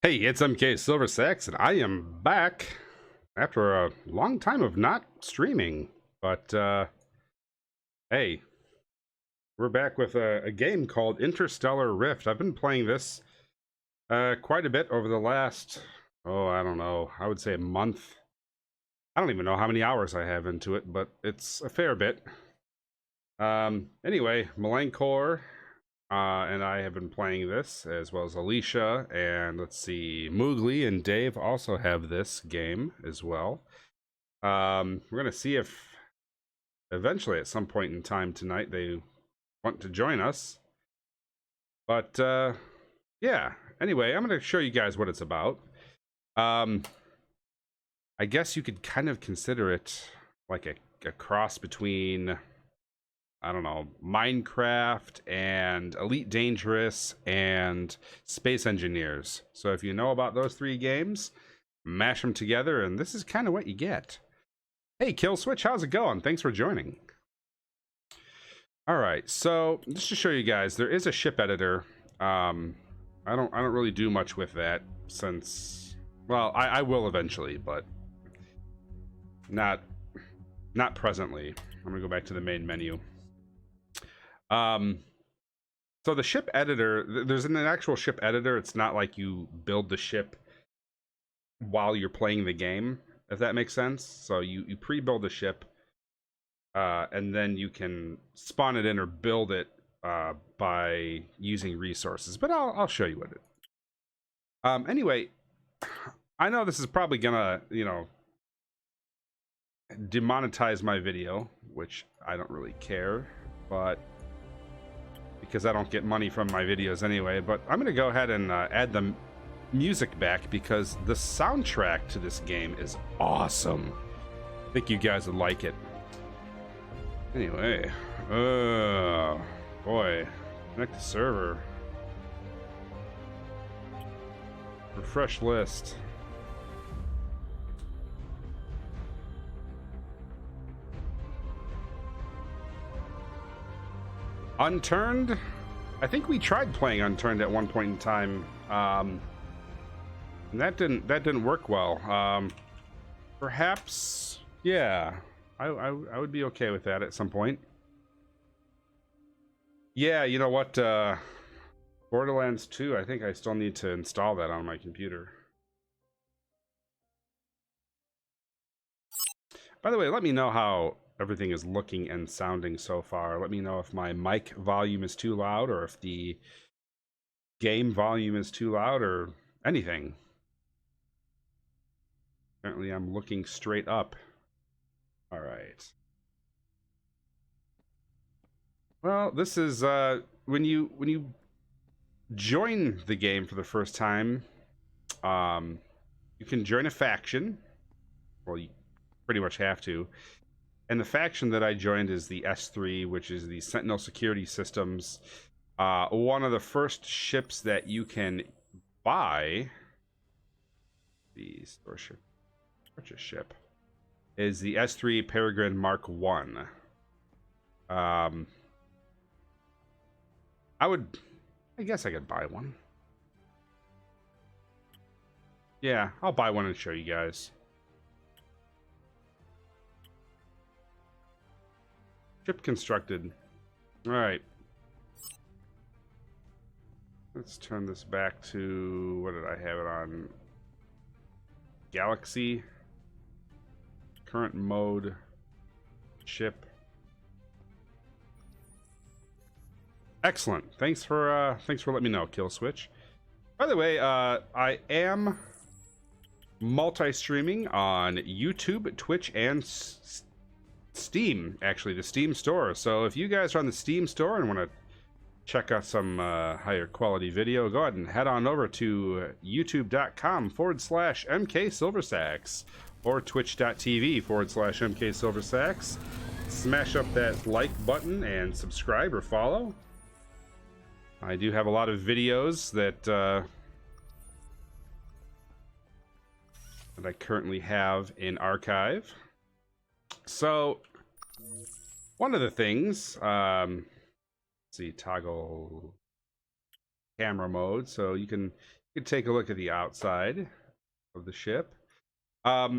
Hey, it's MKSilverSax, and I am back after a long time of not streaming. But hey, we're back with a game called Interstellar Rift. I've been playing this quite a bit over the last, I don't know, I would say a month. I don't even know how many hours I have into it, but it's a fair bit. Anyway, Melancor and I have been playing this, as well as Alicia, and let's see, Moogly and Dave also have this game as well. We're going to see if eventually at some point in time tonight they want to join us. But yeah, anyway, I'm going to show you guys what it's about. I guess you could kind of consider it like a cross between, I don't know, Minecraft and Elite Dangerous and Space Engineers. So if you know about those three games, mash them together, and this is kind of what you get. Hey, Kill Switch, how's it going? Thanks for joining. All right, so just to show you guys, there is a ship editor. I don't really do much with that since, well, I will eventually, but not presently. I'm gonna go back to the main menu. So the ship editor, there's an actual ship editor. It's not like you build the ship while you're playing the game, if that makes sense. So you pre-build the ship, and then you can spawn it in or build it by using resources. But I'll show you what it. Anyway, I know this is probably gonna, demonetize my video, which I don't really care, but because I don't get money from my videos anyway. But I'm gonna go ahead and add the music back because the soundtrack to this game is awesome. I think you guys would like it. Anyway, boy, connect the server. Refresh list. Unturned? I think we tried playing Unturned at one point in time. And that didn't work well. Perhaps, yeah, I would be okay with that at some point. Yeah, you know what? Borderlands 2, I think I still need to install that on my computer. By the way, let me know how everything is looking and sounding so far. Let me know if my mic volume is too loud or if the game volume is too loud or anything. Apparently I'm looking straight up. All right. Well, this is when you join the game for the first time, you can join a faction. Well, you pretty much have to. And the faction that I joined is the S3, which is the Sentinel Security Systems. One of the first ships that you can buy, the store ship, purchase ship, is the S3 Peregrine Mark 1. I guess I could buy one. Yeah, I'll buy one and show you guys. Ship constructed. All right. Let's turn this back to, what did I have it on? Galaxy. Current mode. Ship. Excellent. Thanks for letting me know, Kill Switch. By the way, I am multi-streaming on YouTube, Twitch, and Steam, actually, the Steam store. So if you guys are on the Steam store and want to check out some higher quality video, go ahead and head on over to youtube.com/MKSilverSax or twitch.tv/MKSilverSax. Smash up that like button and subscribe or follow. I do have a lot of videos that I currently have in archive. So, one of the things, let's see, toggle camera mode. So you can You can take a look at the outside of the ship. I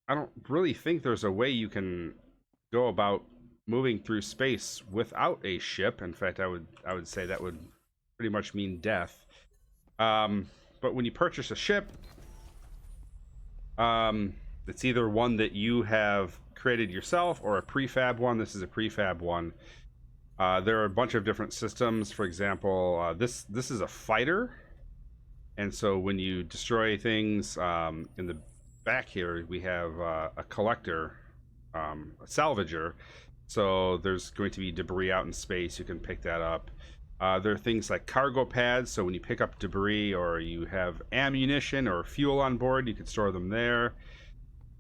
don't really think there's a way you can go about moving through space without a ship. In fact, I would say that would pretty much mean death. But when you purchase a ship, it's either one that you have created yourself or a prefab one. This is a prefab one. There are a bunch of different systems. For example, this is a fighter, and so when you destroy things, in the back here we have a collector, a salvager. So there's going to be debris out in space. You can pick that up. There are things like cargo pads, so when you pick up debris or you have ammunition or fuel on board, you can store them there.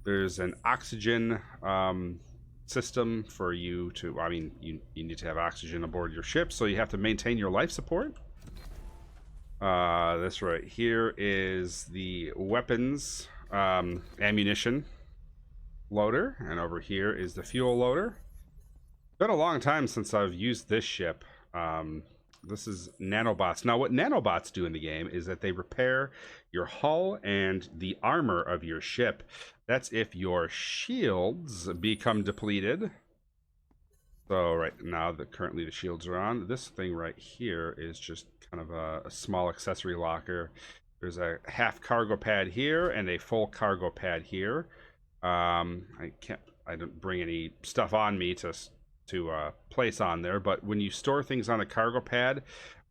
There's an oxygen system for you to, I mean, you need to have oxygen aboard your ship, so you have to maintain your life support. This right here is the weapons ammunition loader, and over here is the fuel loader. Been a long time since I've used this ship. This is nanobots. Now, what nanobots do in the game is that they repair your hull and the armor of your ship. That's if your shields become depleted. So right now, currently the shields are on. This thing right here is just kind of a small accessory locker. There's a half cargo pad here and a full cargo pad here. I don't bring any stuff on me to place on there, but when you store things on a cargo pad,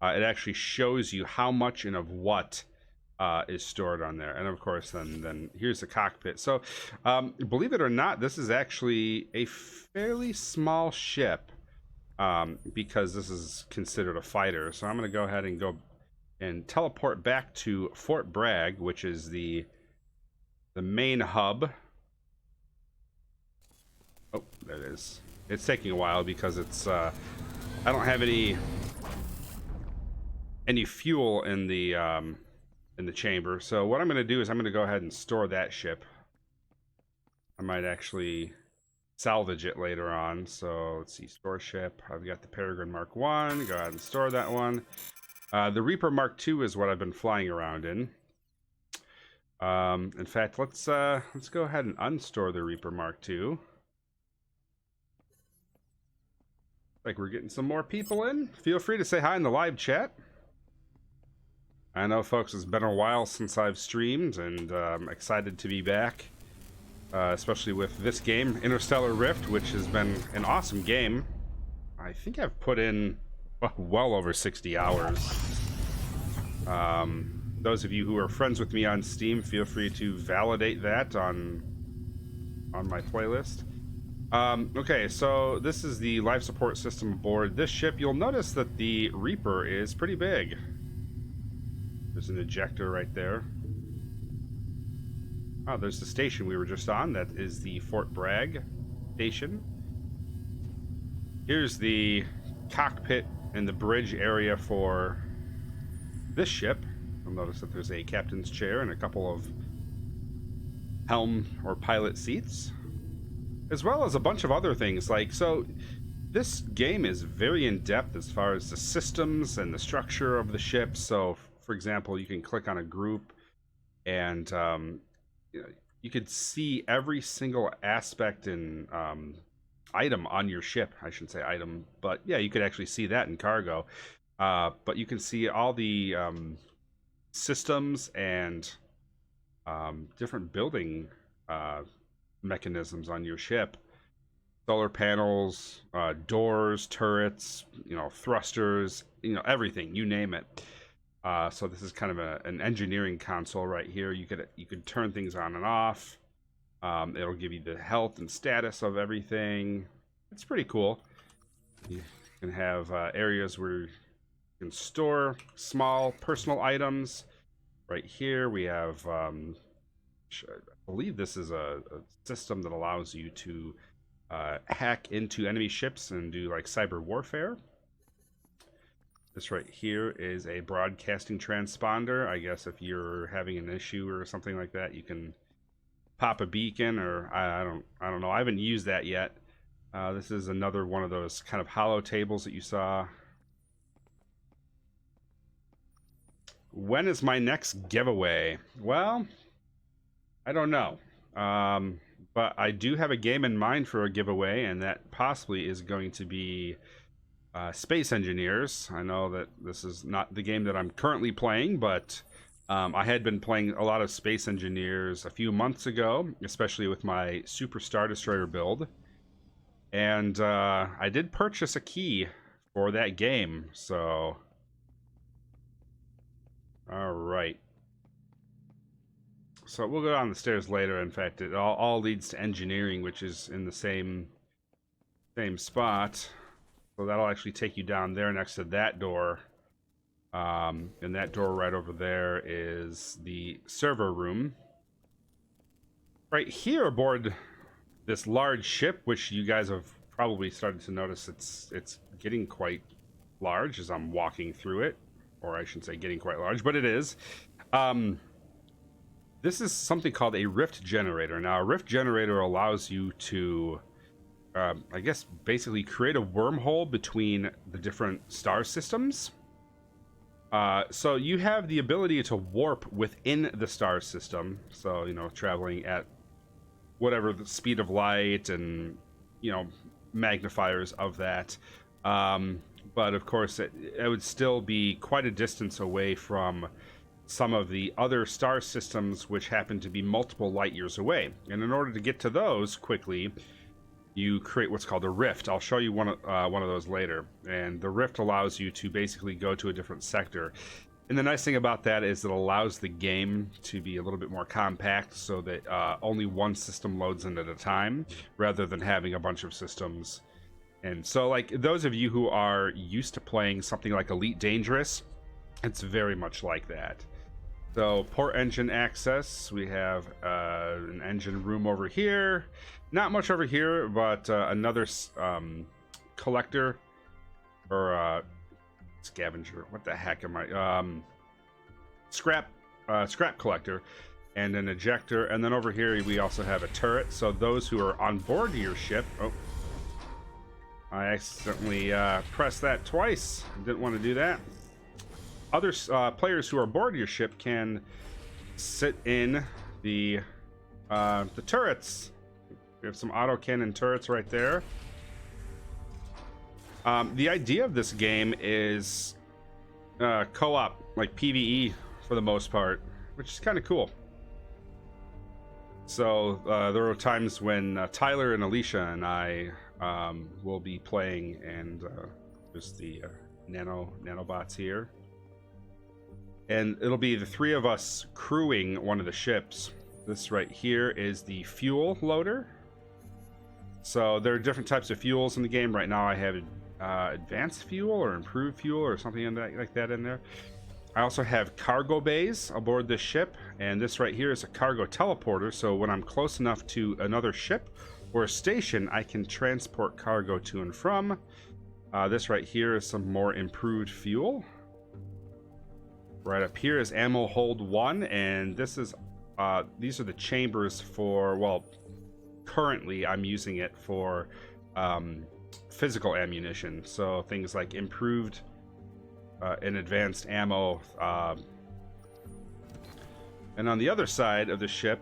it actually shows you how much and of what is stored on there. And of course, then here's the cockpit. So believe it or not, this is actually a fairly small ship, because this is considered a fighter. So I'm going to go ahead and go and teleport back to Fort Bragg, which is the main hub. Oh, there it is. It's taking a while because it's I don't have any fuel in the chamber. So what I'm going to do is I'm going to go ahead and store that ship. I might actually salvage it later on. So let's see, store ship. I've got the Peregrine Mark 1. Go ahead and store that one. The Reaper Mark 2 is what I've been flying around in. In fact, let's go ahead and unstore the Reaper Mark 2. Like we're getting some more people in. Feel free to say hi in the live chat. I know, folks, it's been a while since I've streamed, and I'm excited to be back, especially with this game, Interstellar Rift, which has been an awesome game. I think I've put in well over 60 hours. Those of you who are friends with me on Steam, feel free to validate that on my playlist. Okay, so this is the life support system aboard this ship. You'll notice that the Reaper is pretty big. There's an ejector right there. Oh, there's the station we were just on. That is the Fort Bragg station. Here's the cockpit and the bridge area for this ship. You'll notice that there's a captain's chair and a couple of helm or pilot seats, as well as a bunch of other things. Like, so this game is very in-depth as far as the systems and the structure of the ship. So for example, you can click on a group and you could see every single aspect and item on your ship. I shouldn't say item, but yeah, you could actually see that in cargo. But you can see all the systems and different building mechanisms on your ship. Solar panels, doors, turrets, thrusters, everything, you name it. So this is kind of an engineering console right here. You could turn things on and off. It'll give you the health and status of everything. It's pretty cool. You can have areas where you can store small personal items. Right here we have, I believe this is a system that allows you to hack into enemy ships and do like cyber warfare. This right here is a broadcasting transponder. I guess if you're having an issue or something like that, you can pop a beacon, or I don't know. I haven't used that yet. This is another one of those kind of hollow tables that you saw. When is my next giveaway? Well, I don't know. But I do have a game in mind for a giveaway, and that possibly is going to be Space Engineers. I know that this is not the game that I'm currently playing, but I had been playing a lot of Space Engineers a few months ago, especially with my Super Star Destroyer build. And I did purchase a key for that game, so... Alright. So we'll go down the stairs later. In fact, it all leads to engineering, which is in the same spot. So that'll actually take you down there next to that door. And that door right over there is the server room. Right here aboard this large ship, which you guys have probably started to notice it's getting quite large as I'm walking through it. Or I shouldn't say getting quite large, but it is. This is something called a rift generator. Now, a rift generator allows you to, I guess, basically create a wormhole between the different star systems. So you have the ability to warp within the star system. So, you know, traveling at whatever the speed of light and, you know, magnifiers of that. But, of course, it would still be quite a distance away from some of the other star systems, which happen to be multiple light years away. And in order to get to those quickly, you create what's called a rift. I'll show you one of those later. And the rift allows you to basically go to a different sector. And the nice thing about that is it allows the game to be a little bit more compact, so that only one system loads in at a time, rather than having a bunch of systems. And so, like, those of you who are used to playing something like Elite Dangerous, it's very much like that. So, port engine access, we have an engine room over here. Not much over here, but another collector, or scavenger, what the heck am I? Scrap collector, and an ejector. And then over here we also have a turret, so those who are on board your ship... Oh, I accidentally pressed that twice. Didn't want to do that. Other players who are aboard your ship can sit in the turrets. We have some autocannon turrets right there. The idea of this game is co-op, like PvE for the most part, which is kind of cool. So there are times when Tyler and Alicia and I will be playing, and there's the nanobots here. And it'll be the three of us crewing one of the ships. This right here is the fuel loader. So there are different types of fuels in the game. Right now I have advanced fuel or improved fuel or something like that in there. I also have cargo bays aboard this ship. And this right here is a cargo teleporter. So when I'm close enough to another ship or a station, I can transport cargo to and from. This right here is some more improved fuel. Right up here is ammo hold 1, and this is these are the chambers for, well, currently I'm using it for physical ammunition, so things like improved and advanced ammo. And on the other side of the ship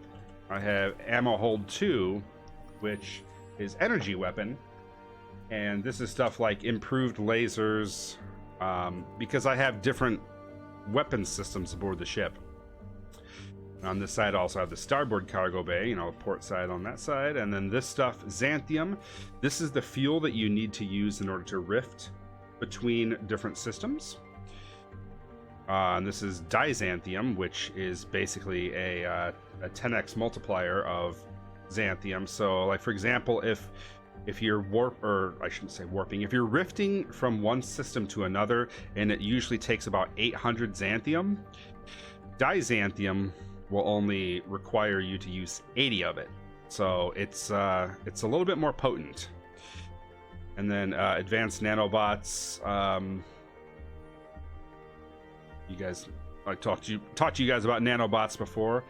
I have ammo hold 2, which is energy weapon, and this is stuff like improved lasers, because I have different weapon systems aboard the ship. On this side I also have the starboard cargo bay, you know, port side on that side, and then this stuff, xanthium. This is the fuel that you need to use in order to rift between different systems. And this is dixanthium, which is basically a 10x multiplier of xanthium. So, like, for example, if you're if you're rifting from one system to another, and it usually takes about 800 xanthium, dixanthium will only require you to use 80 of it. So it's a little bit more potent. And then advanced nanobots. You guys, I talked to you guys about nanobots before.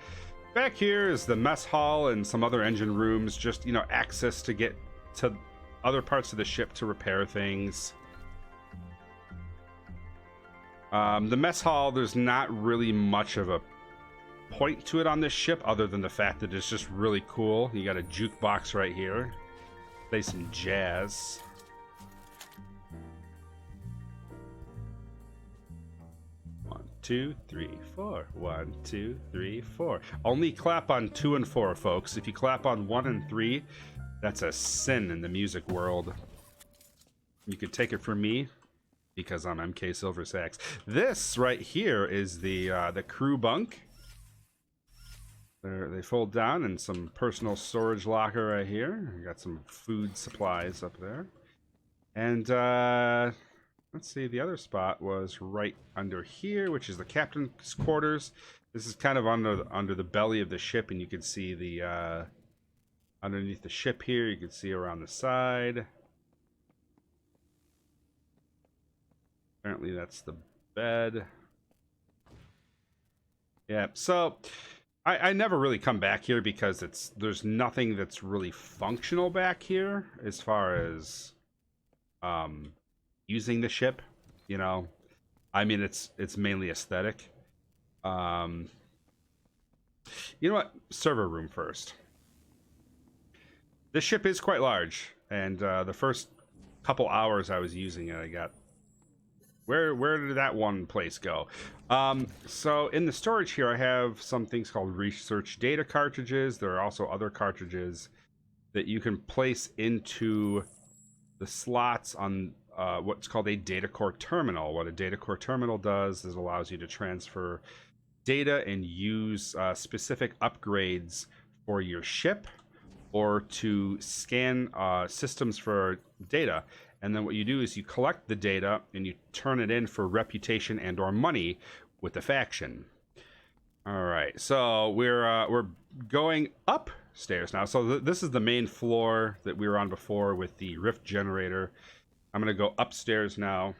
Back here is the mess hall and some other engine rooms, just, you know, access to get to other parts of the ship to repair things. The mess hall, there's not really much of a point to it on this ship other than the fact that it's just really cool. You got a jukebox right here. Play some jazz. One, two, three, four. 1, 2, 3, 4. Only clap on 2 and 4, folks. If you clap on 1 and 3, that's a sin in the music world. You could take it from me, because I'm MKSilverSax. This right here is the crew bunk. They fold down, and some personal storage locker right here. We got some food supplies up there. And let's see, the other spot was right under here, which is the captain's quarters. This is kind of under the belly of the ship, and you can see the underneath the ship here. You can see around the side. Apparently that's the bed. Yeah, so I never really come back here because there's nothing that's really functional back here as far as using the ship, you know. I mean, it's mainly aesthetic. You know what? Server room first. This ship is quite large, and the first couple hours I was using it, I got... Where did that one place go? So in the storage here, I have some things called research data cartridges. There are also other cartridges that you can place into the slots on what's called a data core terminal. What a data core terminal does is allows you to transfer data and use specific upgrades for your ship, or to scan systems for data. And then what you do is you collect the data and you turn it in for reputation and or money with the faction. All right, so we're going upstairs now. So this is the main floor that we were on before with the Rift generator. I'm gonna go upstairs now.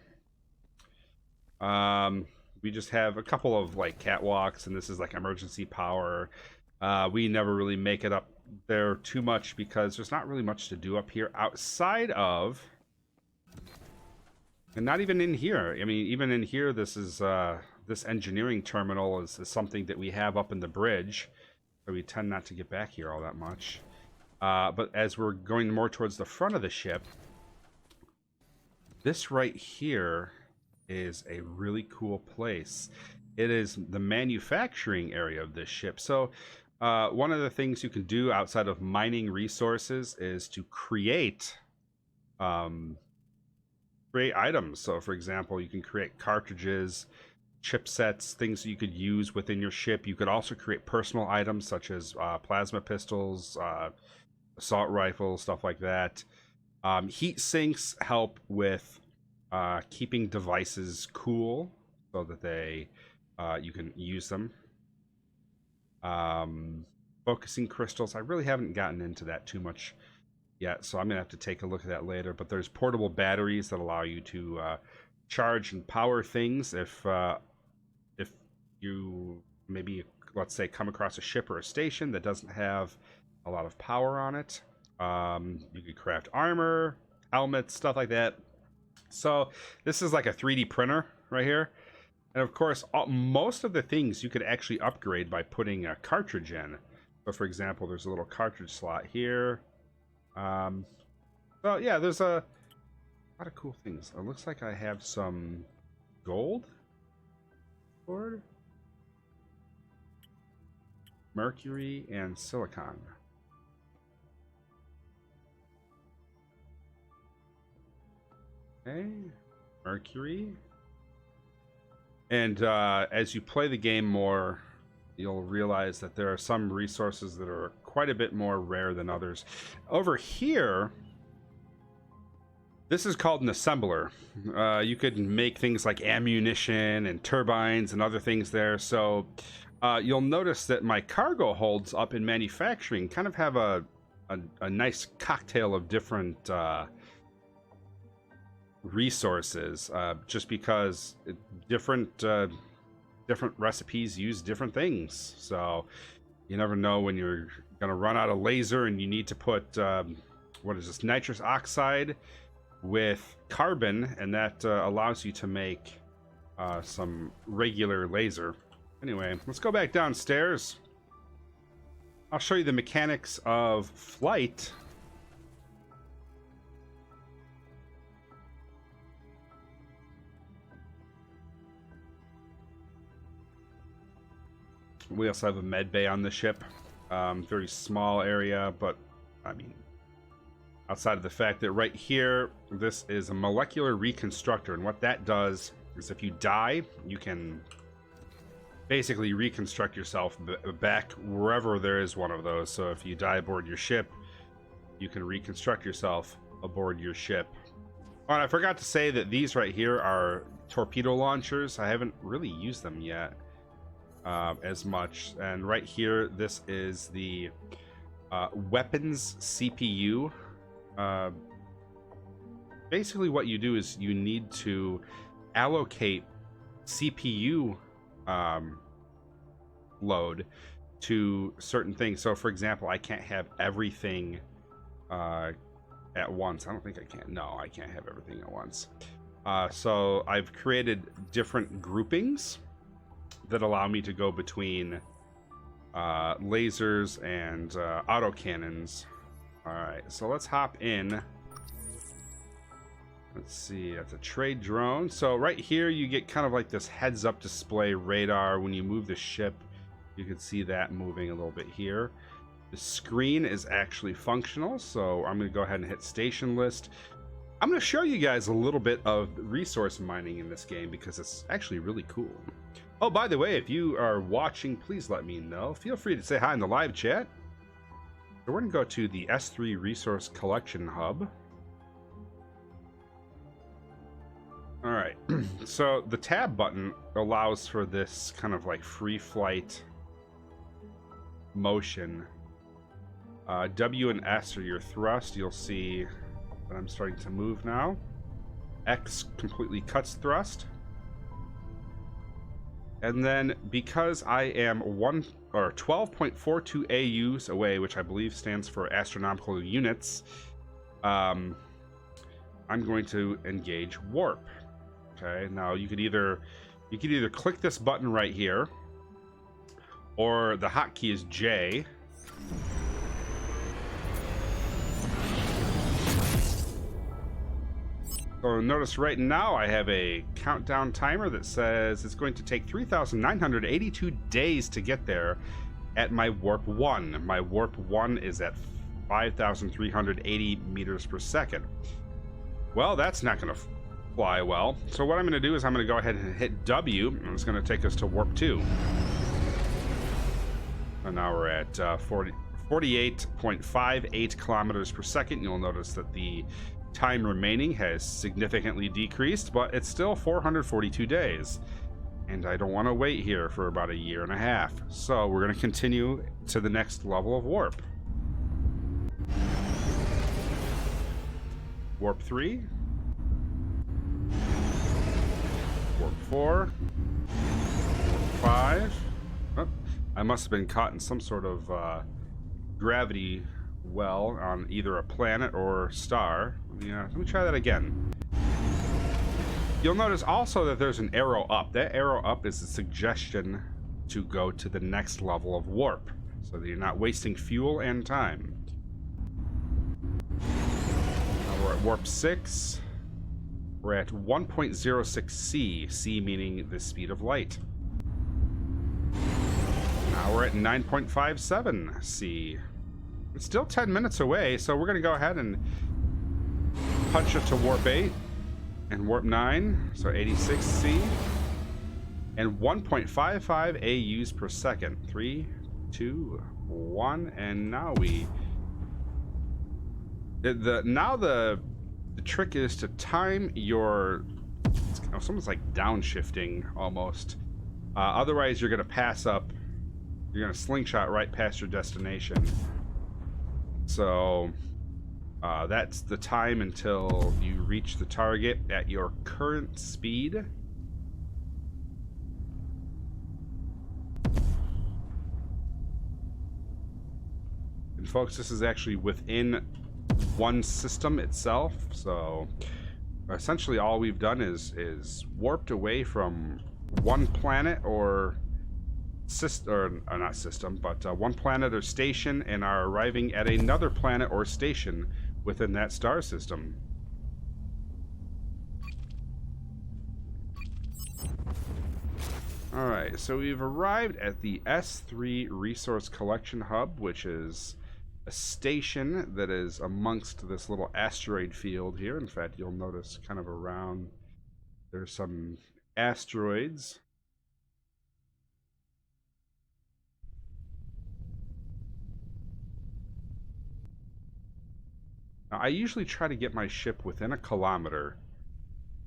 We just have a couple of like catwalks, and this is like emergency power. We never really make it up there too much because there's not really much to do up here outside of... And not even in here. I mean, even in here, this is this engineering terminal is something that we have up in the bridge, so we tend not to get back here all that much. But as we're going more towards the front of the ship, this right here is a really cool place. It is the manufacturing area of this ship. So one of the things you can do outside of mining resources is to create items. So for example, you can create cartridges, chipsets, things that you could use within your ship. You could also create personal items such as plasma pistols, assault rifles, stuff like that. Heat sinks help with keeping devices cool so that they you can use them. Focusing crystals, I really haven't gotten into that too much yet, so I'm gonna have to take a look at that later. But there's portable batteries that allow you to charge and power things if you maybe, let's say, come across a ship or a station that doesn't have a lot of power on it. You could craft armor, helmets, stuff like that. So this is like a 3D printer right here, and of course most of the things you could actually upgrade by putting a cartridge in. So for example, there's a little cartridge slot here. So yeah, there's a lot of cool things. It looks like I have some gold for mercury and silicon. Okay, mercury. And as you play the game more, you'll realize that there are some resources that are quite a bit more rare than others. Over here, this is called an assembler. You could make things like ammunition and turbines and other things there. So you'll notice that my cargo holds up in manufacturing kind of have a nice cocktail of different resources, just because different recipes use different things. So you never know when you're gonna run out of laser and you need to put what is this, nitrous oxide with carbon, and that allows you to make some regular laser. Anyway, let's go back downstairs. I'll show you the mechanics of flight. We also have a med bay on the ship. Very small area, but I mean, outside of the fact that right here, this is a molecular reconstructor, and what that does is if you die, you can basically reconstruct yourself back wherever there is one of those. So if you die aboard your ship, you can reconstruct yourself aboard your ship. Oh, and I forgot to say that these right here are torpedo launchers. I haven't really used them yet as much. And right here, this is the weapons CPU. Basically what you do is you need to allocate CPU load to certain things. So for example, I can't have everything at once. I don't think I can. No, I can't have everything at once. So I've created different groupings that allow me to go between lasers and autocannons. Alright, so let's hop in. Let's see, that's a trade drone. So right here you get kind of like this heads-up display radar. When you move the ship, you can see that moving a little bit here. The screen is actually functional, so I'm going to go ahead and hit station list. I'm going to show you guys a little bit of resource mining in this game because it's actually really cool. Oh, by the way, if you are watching, please let me know. Feel free to say hi in the live chat. So we're going to go to the S3 Resource Collection Hub. All right, so the tab button allows for this kind of like free flight motion. W and S are your thrust. You'll see that I'm starting to move now. X completely cuts thrust. And then because I am 12.42 AUs away, which I believe stands for astronomical units, I'm going to engage warp. Okay, now you could either click this button right here, or the hotkey is J. So notice right now I have a countdown timer that says it's going to take 3,982 days to get there at my warp 1. My warp 1 is at 5,380 meters per second. Well, that's not going to fly well. So what I'm going to do is I'm going to go ahead and hit W, and it's going to take us to warp 2. And now we're at 48.58 kilometers per second. You'll notice that the time remaining has significantly decreased, but it's still 442 days. And I don't want to wait here for about a year and a half. So we're going to continue to the next level of warp. Warp 3. Warp 4. Warp 5. Oh, I must have been caught in some sort of gravity well on either a planet or star. Yeah, let me try that again. You'll notice also that there's an arrow up. That arrow up is a suggestion to go to the next level of warp, so that you're not wasting fuel and time. Now we're at warp 6. We're at 1.06 C, C meaning the speed of light. Now we're at 9.57 C. It's still 10 minutes away, so we're going to go ahead and punch it to warp 8 and warp 9, so 86 C, and 1.55 AUs per second. 3, 2, 1, and now the trick is to time your, it's almost like downshifting almost. Otherwise you're going to pass up, you're going to slingshot right past your destination. So that's the time until you reach the target at your current speed. And folks, this is actually within one system itself, so essentially all we've done is warped away from one planet or system, or not system, but one planet or station, and are arriving at another planet or station within that star system. Alright, so we've arrived at the S3 Resource Collection Hub, which is a station that is amongst this little asteroid field here. In fact, you'll notice kind of around there's some asteroids. Now, I usually try to get my ship within a kilometer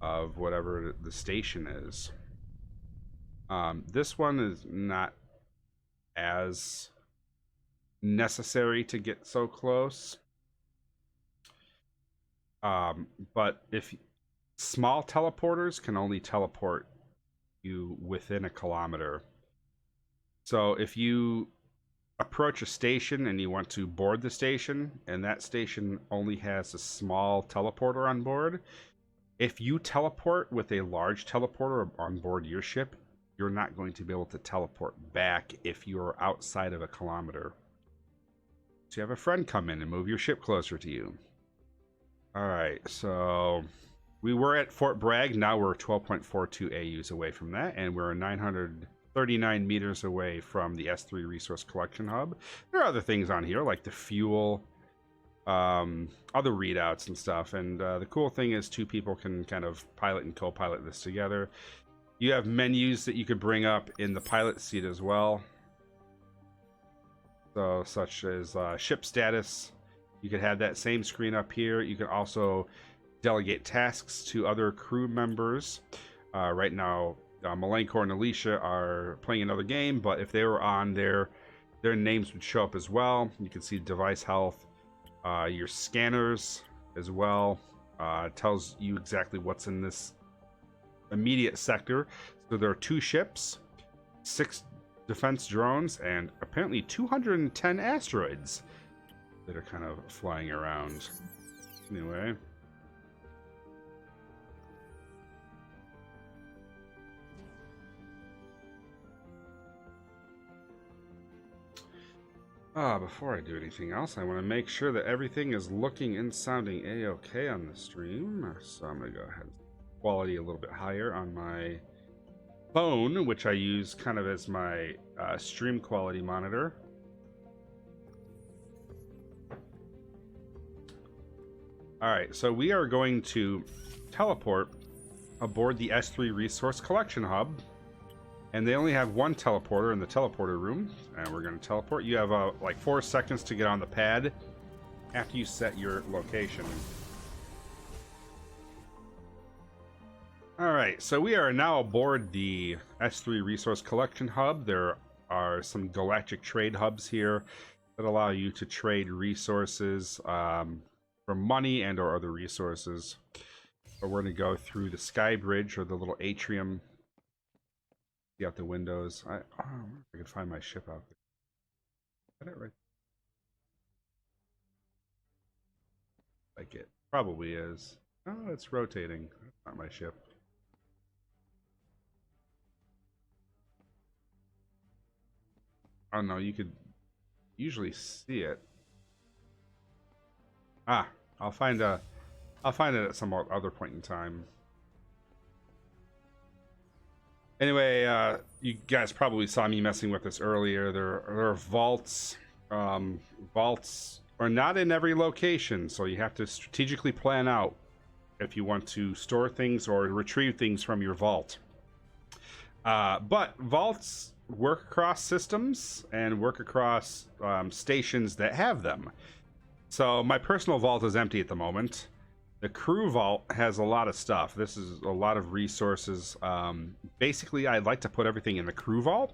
of whatever the station is. This one is not as necessary to get so close. But if small teleporters can only teleport you within a kilometer. So if you approach a station and you want to board the station, and that station only has a small teleporter on board, if you teleport with a large teleporter on board your ship, you're not going to be able to teleport back if you're outside of a kilometer. So you have a friend come in and move your ship closer to you. Alright, so we were at Fort Bragg, now we're 12.42 AUs away from that, and we're 939 meters away from the S3 Resource Collection Hub. There are other things on here, like the fuel, other readouts and stuff, and the cool thing is two people can kind of pilot and co-pilot this together. You have menus that you could bring up in the pilot seat as well. So, such as ship status. You could have that same screen up here. You can also delegate tasks to other crew members. Right now, Malenkor and Alicia are playing another game, but if they were on there, their names would show up as well. You can see device health, your scanners as well. It tells you exactly what's in this immediate sector. So there are 2 ships, 6 defense drones, and apparently 210 asteroids that are kind of flying around. Anyway. Before I do anything else, I want to make sure that everything is looking and sounding a-okay on the stream. So I'm going to go ahead and quality a little bit higher on my phone, which I use kind of as my stream quality monitor. Alright, so we are going to teleport aboard the S3 Resource Collection Hub. And they only have one teleporter in the teleporter room. And we're going to teleport. You have like 4 seconds to get on the pad after you set your location. Alright, so we are now aboard the S3 Resource Collection Hub. There are some galactic trade hubs here that allow you to trade resources for money and or other resources. But we're going to go through the sky bridge, or the little atrium. See out the windows. I can find my ship out there. Is that it right? Like it probably is. Oh, it's rotating. That's not my ship. Oh no, you could usually see it. I'll find it at some other point in time. Anyway, you guys probably saw me messing with this earlier. There are vaults. Vaults are not in every location, so you have to strategically plan out if you want to store things or retrieve things from your vault. But vaults work across systems and work across stations that have them. So my personal vault is empty at the moment. The crew vault has a lot of stuff. This is a lot of resources. Basically, I'd like to put everything in the crew vault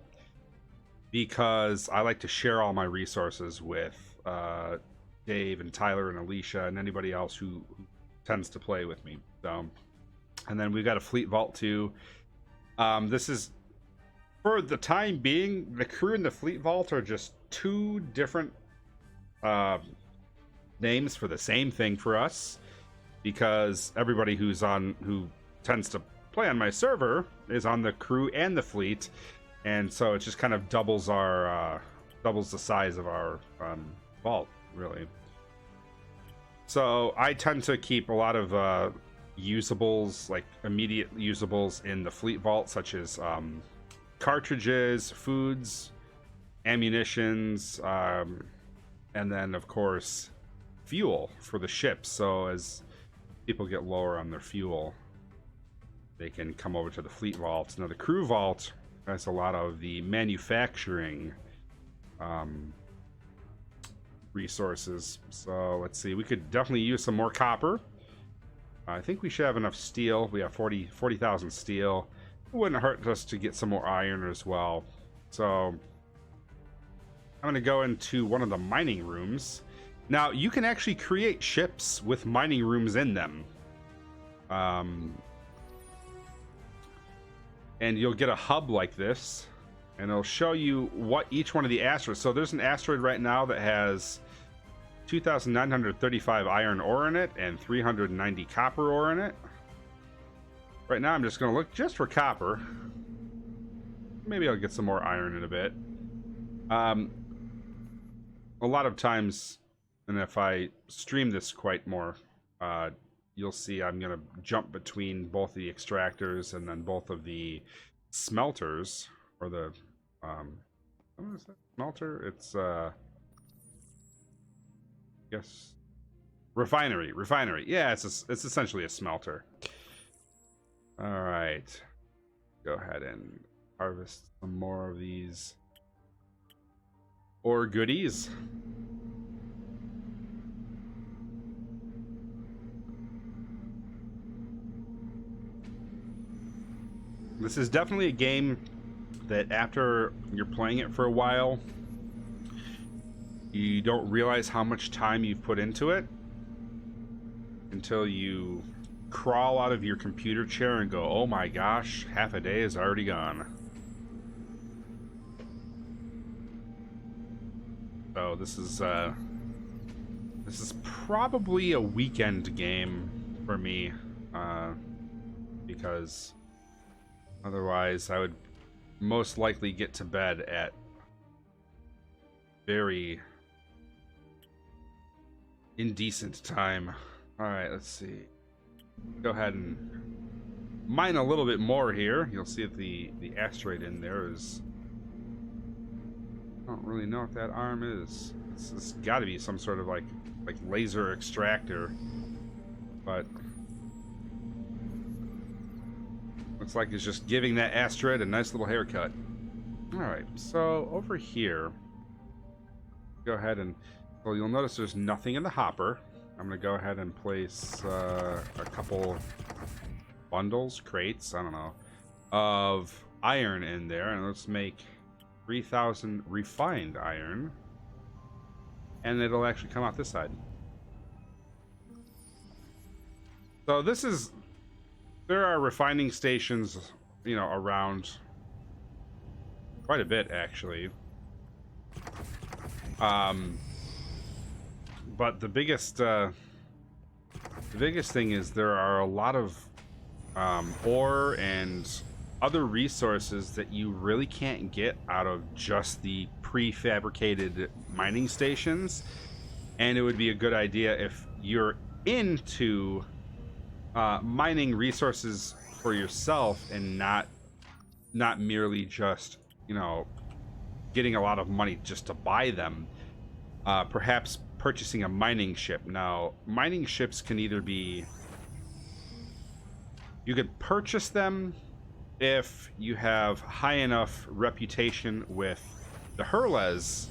because I like to share all my resources with Dave and Tyler and Alicia and anybody else who tends to play with me. So, and then we've got a fleet vault too. This is, for the time being, the crew and the fleet vault are just 2 different names for the same thing for us. because everybody who tends to play on my server is on the crew and the fleet, and so it just kind of doubles the size of our vault, really. So I tend to keep a lot of usables, like immediate usables, in the fleet vault, such as cartridges, foods, ammunitions, and then of course fuel for the ships. So as people get lower on their fuel, they can come over to the fleet vault. Now the crew vault has a lot of the manufacturing resources. So let's see, we could definitely use some more copper. I think we should have enough steel. We have 40,000 steel. It wouldn't hurt us to get some more iron as well. So I'm going to go into one of the mining rooms. Now you can actually create ships with mining rooms in them. And you'll get a hub like this, and it'll show you what each one of the asteroids. So there's an asteroid right now that has 2,935 iron ore in it and 390 copper ore in it. Right now I'm just going to look just for copper. Maybe I'll get some more iron in a bit. A lot of times, and if I stream this quite more, you'll see I'm going to jump between both the extractors and then both of the smelters, or the what is that? Smelter? It's yes, refinery. Yeah, it's essentially a smelter. All right, go ahead and harvest some more of these ore goodies. This is definitely a game that after you're playing it for a while, you don't realize how much time you've put into it until you crawl out of your computer chair and go, oh my gosh, half a day is already gone. So this is probably a weekend game for me, because otherwise I would most likely get to bed at very indecent time. All right, let's see. Go ahead and mine a little bit more here. You'll see that the asteroid in there is, I don't really know what that arm is. It's got to be some sort of like laser extractor, but looks like it's just giving that asteroid a nice little haircut. All right, so over here, go ahead and, well, you'll notice there's nothing in the hopper. I'm gonna go ahead and place a couple bundles, crates, I don't know, of iron in there, and let's make 3,000 refined iron, and it'll actually come out this side. So this is, there are refining stations, you know, around quite a bit actually. But the biggest thing is there are a lot of ore and other resources that you really can't get out of just the prefabricated mining stations, and it would be a good idea if you're into mining resources for yourself and not merely just, you know, getting a lot of money just to buy them, perhaps purchasing a mining ship. Now, mining ships can either be, you could purchase them if you have high enough reputation with the Herles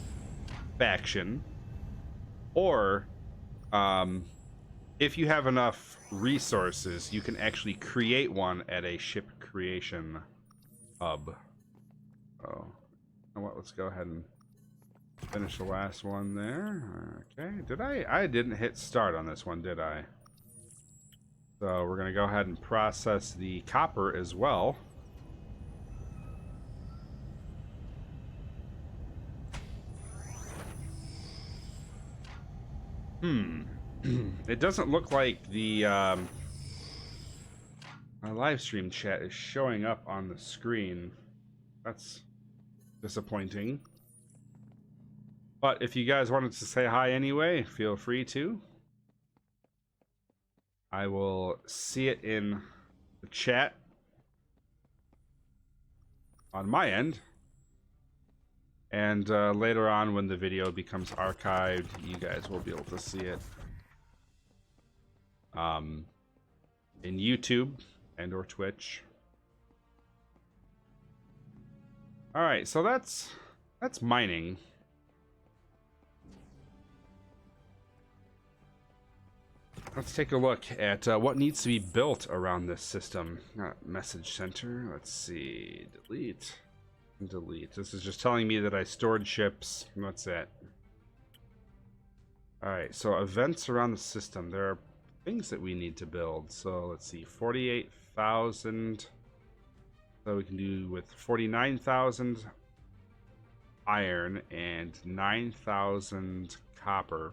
faction, or if you have enough resources, you can actually create one at a ship creation hub. Oh, you know what? Let's go ahead and finish the last one there. Okay, did I didn't hit start on this one, did I? So we're gonna go ahead and process the copper as well. It doesn't look like the my live stream chat is showing up on the screen. That's disappointing. But if you guys wanted to say hi anyway, feel free to. I will see it in the chat on my end. And later on, when the video becomes archived, you guys will be able to see it in YouTube and or Twitch. All right, so that's mining. Let's take a look at what needs to be built around this system. Message center. Let's see. Delete. Delete. This is just telling me that I stored ships. That's it. Alright, so events around the system. There are things that we need to build. So let's see. 48,000. So we can do with 49,000 iron and 9,000 copper.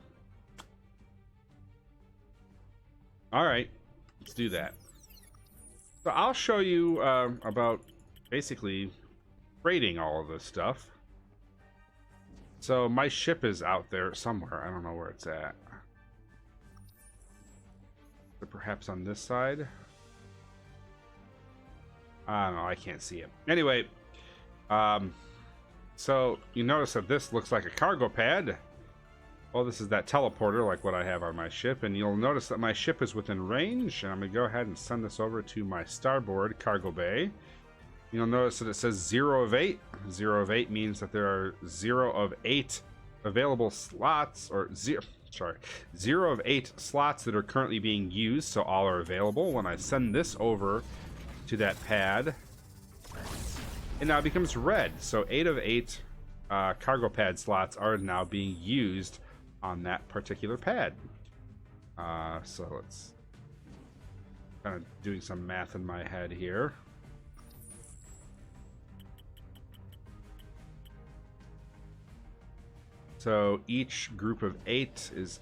All right, let's do that. So I'll show you about basically trading all of this stuff. So my ship is out there somewhere. I don't know where it's at. But perhaps on this side. I don't know. I can't see it. Anyway, so you notice that this looks like a cargo pad. Well, this is that teleporter like what I have on my ship, and you'll notice that my ship is within range, and I'm going to go ahead and send this over to my starboard cargo bay. You'll notice that it says 0 of 8. 0 of 8 means that there are 0 of 8 available slots, or 0 of 8 slots that are currently being used, so all are available. When I send this over to that pad, it now becomes red, so 8 of 8 cargo pad slots are now being used on that particular pad. So let's kind of doing some math in my head here. So each group of 8 is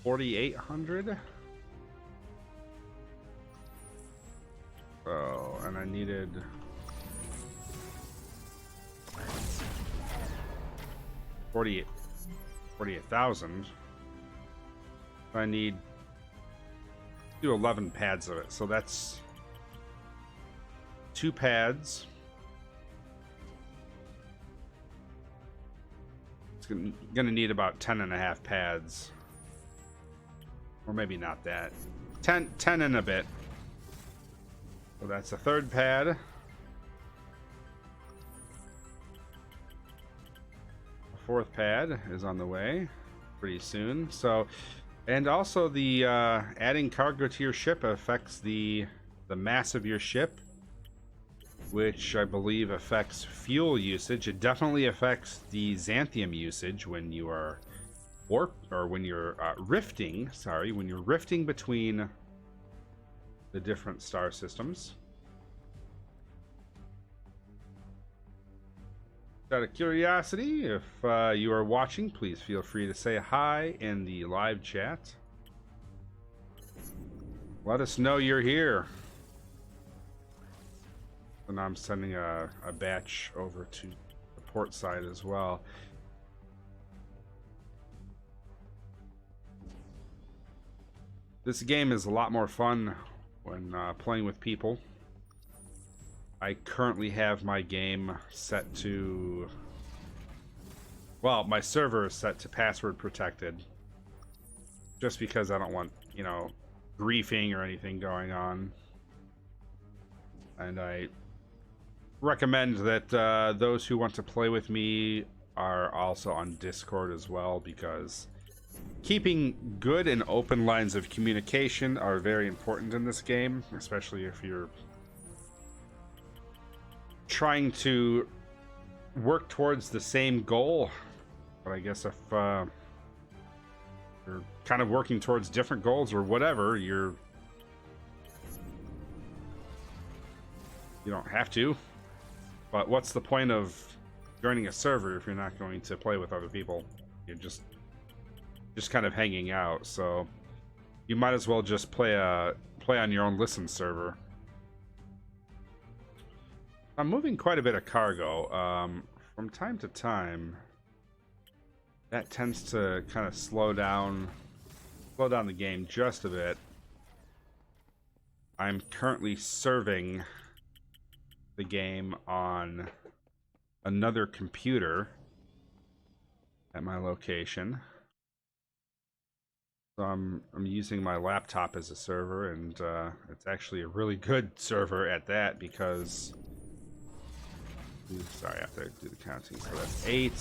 4,800. Oh, and I needed 48,000. I need to do 11 pads of it, so that's 2 pads. It's gonna need about 10.5 pads, or maybe not that. 10 and a bit. So that's the 3rd pad. The 4th pad is on the way pretty soon. So, and also the adding cargo to your ship affects the mass of your ship, which I believe affects fuel usage. It definitely affects the xanthium usage when you are when you're rifting. Sorry, when you're rifting between the different star systems. Out of curiosity, if you are watching, please feel free to say hi in the live chat. Let us know you're here. And I'm sending a batch over to the port side as well. This game is a lot more fun when playing with people. I currently have my game set to... Well, my server is set to password protected. Just because I don't want, you know, griefing or anything going on. And I recommend that those who want to play with me are also on Discord as well, because keeping good and open lines of communication are very important in this game, especially if you're trying to work towards the same goal. But I guess if you're kind of working towards different goals or whatever, you don't have to. But what's the point of joining a server if you're not going to play with other people? You're just kind of hanging out. So you might as well just play on your own listen server. I'm moving quite a bit of cargo. From time to time, that tends to kind of slow down the game just a bit. I'm currently serving the game on another computer at my location. So I'm using my laptop as a server, and it's actually a really good server at that because... Sorry, I have to do the counting. So that's 8,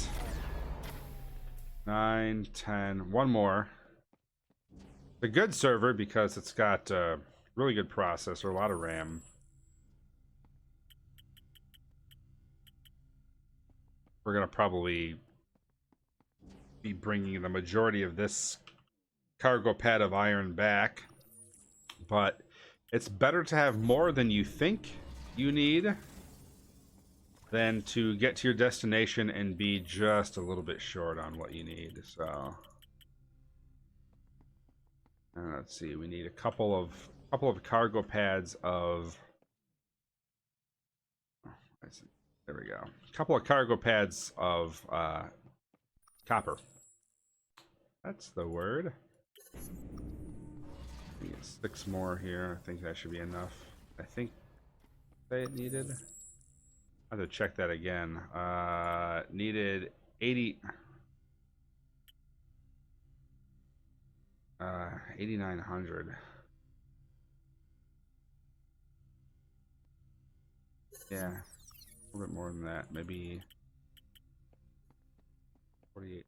9, 10. One more. The good server because it's got a really good processor, a lot of RAM. We're going to probably be bringing the majority of this cargo pad of iron back. But it's better to have more than you think you need than to get to your destination and be just a little bit short on what you need. So let's see, we need a couple of cargo pads of... There we go. A couple of cargo pads of copper. That's the word. I think it's 6 more here. I think that should be enough. I think they needed... I have to check that again. Needed 8,900. Yeah, a little bit more than that. Maybe 48.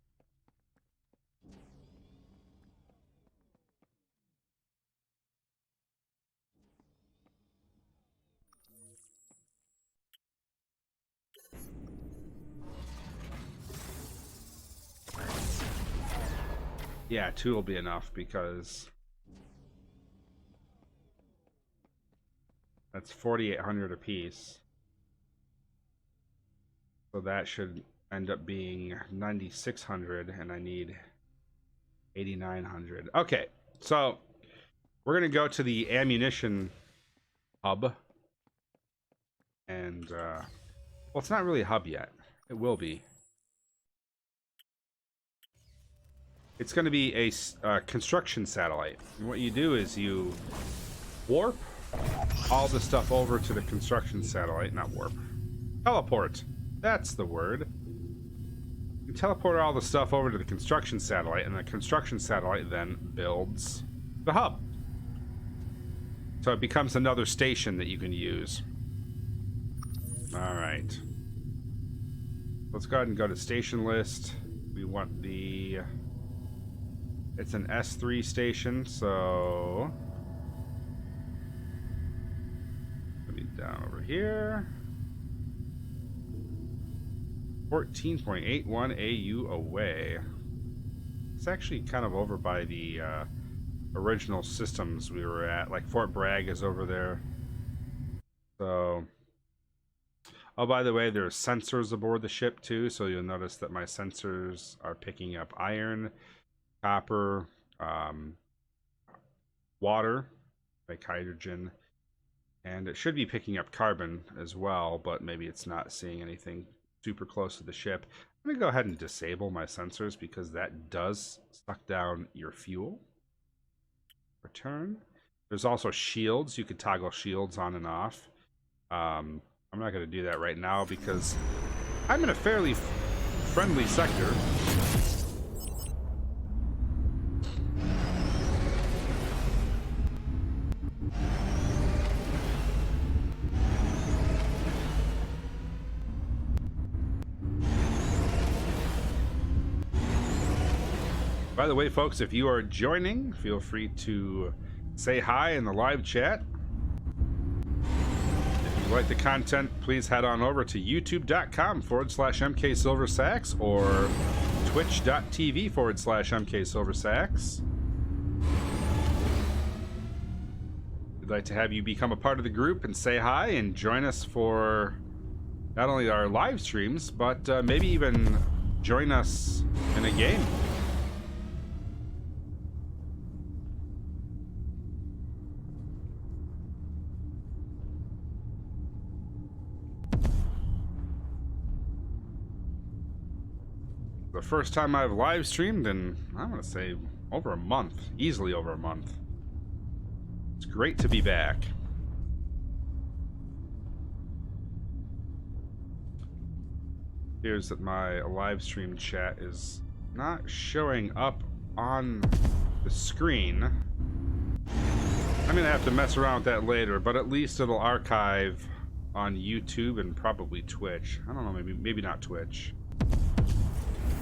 Yeah, 2 will be enough because that's 4,800 apiece. So that should end up being 9,600, and I need 8,900. Okay, so we're gonna go to the ammunition hub, and well, it's not really a hub yet. It will be. It's going to be a construction satellite. And what you do is you warp all the stuff over to the construction satellite. Not warp. Teleport. That's the word. You teleport all the stuff over to the construction satellite, and the construction satellite then builds the hub. So it becomes another station that you can use. Alright. Let's go ahead and go to station list. We want the... It's an S3 station, so... Let me down over here. 14.81 AU away. It's actually kind of over by the original systems we were at. Like Fort Bragg is over there. So... Oh, by the way, there's sensors aboard the ship too, so you'll notice that my sensors are picking up iron, copper, water, like hydrogen, and it should be picking up carbon as well, but maybe it's not seeing anything super close to the ship. I'm going to go ahead and disable my sensors because that does suck down your fuel. Return. There's also shields. You could toggle shields on and off. I'm not going to do that right now because I'm in a fairly friendly sector. By the way, folks, if you are joining, feel free to say hi in the live chat. If you like the content, please head on over to youtube.com/MKSilverSax or twitch.tv/MKSilverSax. We'd like to have you become a part of the group and say hi and join us for not only our live streams, but maybe even join us in a game. the first time I've live streamed in, I'm gonna say, over a month. Easily over a month. It's great to be back. Appears that my live stream chat is not showing up on the screen. I'm gonna have to mess around with that later, but at least it'll archive on YouTube and probably Twitch. I don't know, maybe not Twitch.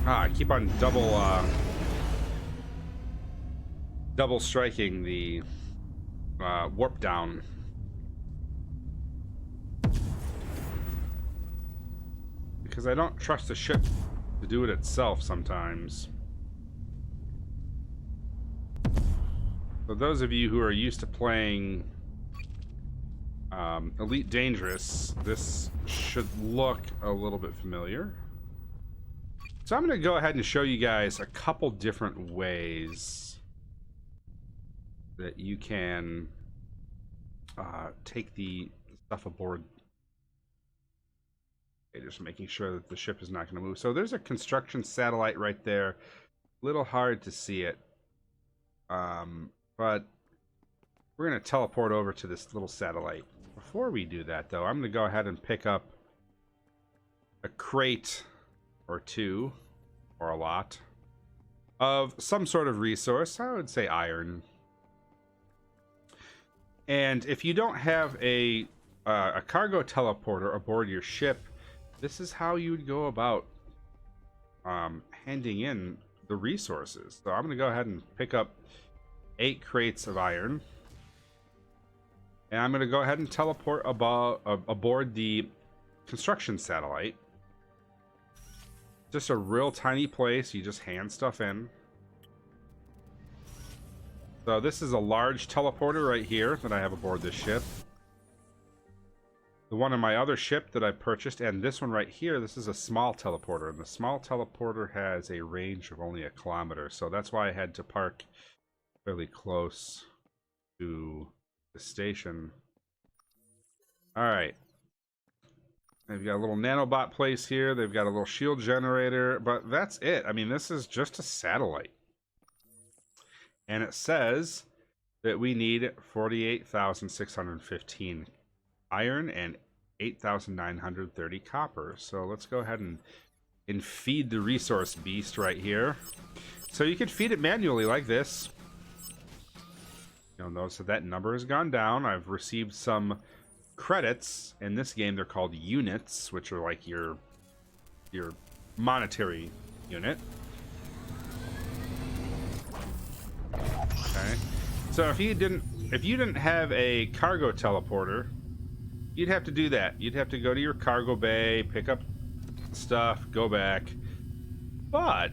I keep on double striking the warp down. Because I don't trust the ship to do it itself sometimes. So those of you who are used to playing Elite Dangerous, this should look a little bit familiar. So I'm going to go ahead and show you guys a couple different ways that you can take the stuff aboard. Okay, just making sure that the ship is not going to move. So there's a construction satellite right there. Little hard to see it. But we're going to teleport over to this little satellite. Before we do that, though, I'm going to go ahead and pick up a crate or two, or a lot, of some sort of resource. I would say iron. And if you don't have a cargo teleporter aboard your ship, this is how you would go about handing in the resources. So I'm going to go ahead and pick up 8 crates of iron. And I'm going to go ahead and teleport aboard the construction satellite. Just a real tiny place. You just hand stuff in. So this is a large teleporter right here that I have aboard this ship. The one on my other ship that I purchased, and this one right here, this is a small teleporter. And the small teleporter has a range of only 1 kilometer. So that's why I had to park fairly close to the station. Alright. They've got a little nanobot place here. They've got a little shield generator. But that's it. I mean, this is just a satellite. And it says that we need 48,615 iron and 8,930 copper. So let's go ahead and feed the resource beast right here. So you can feed it manually like this. You'll notice that that number has gone down. I've received some credits. In this game, they're called units, which are like your monetary unit. Okay. So if you didn't have a cargo teleporter, you'd have to do that. You'd have to go to your cargo bay, pick up stuff, go back. But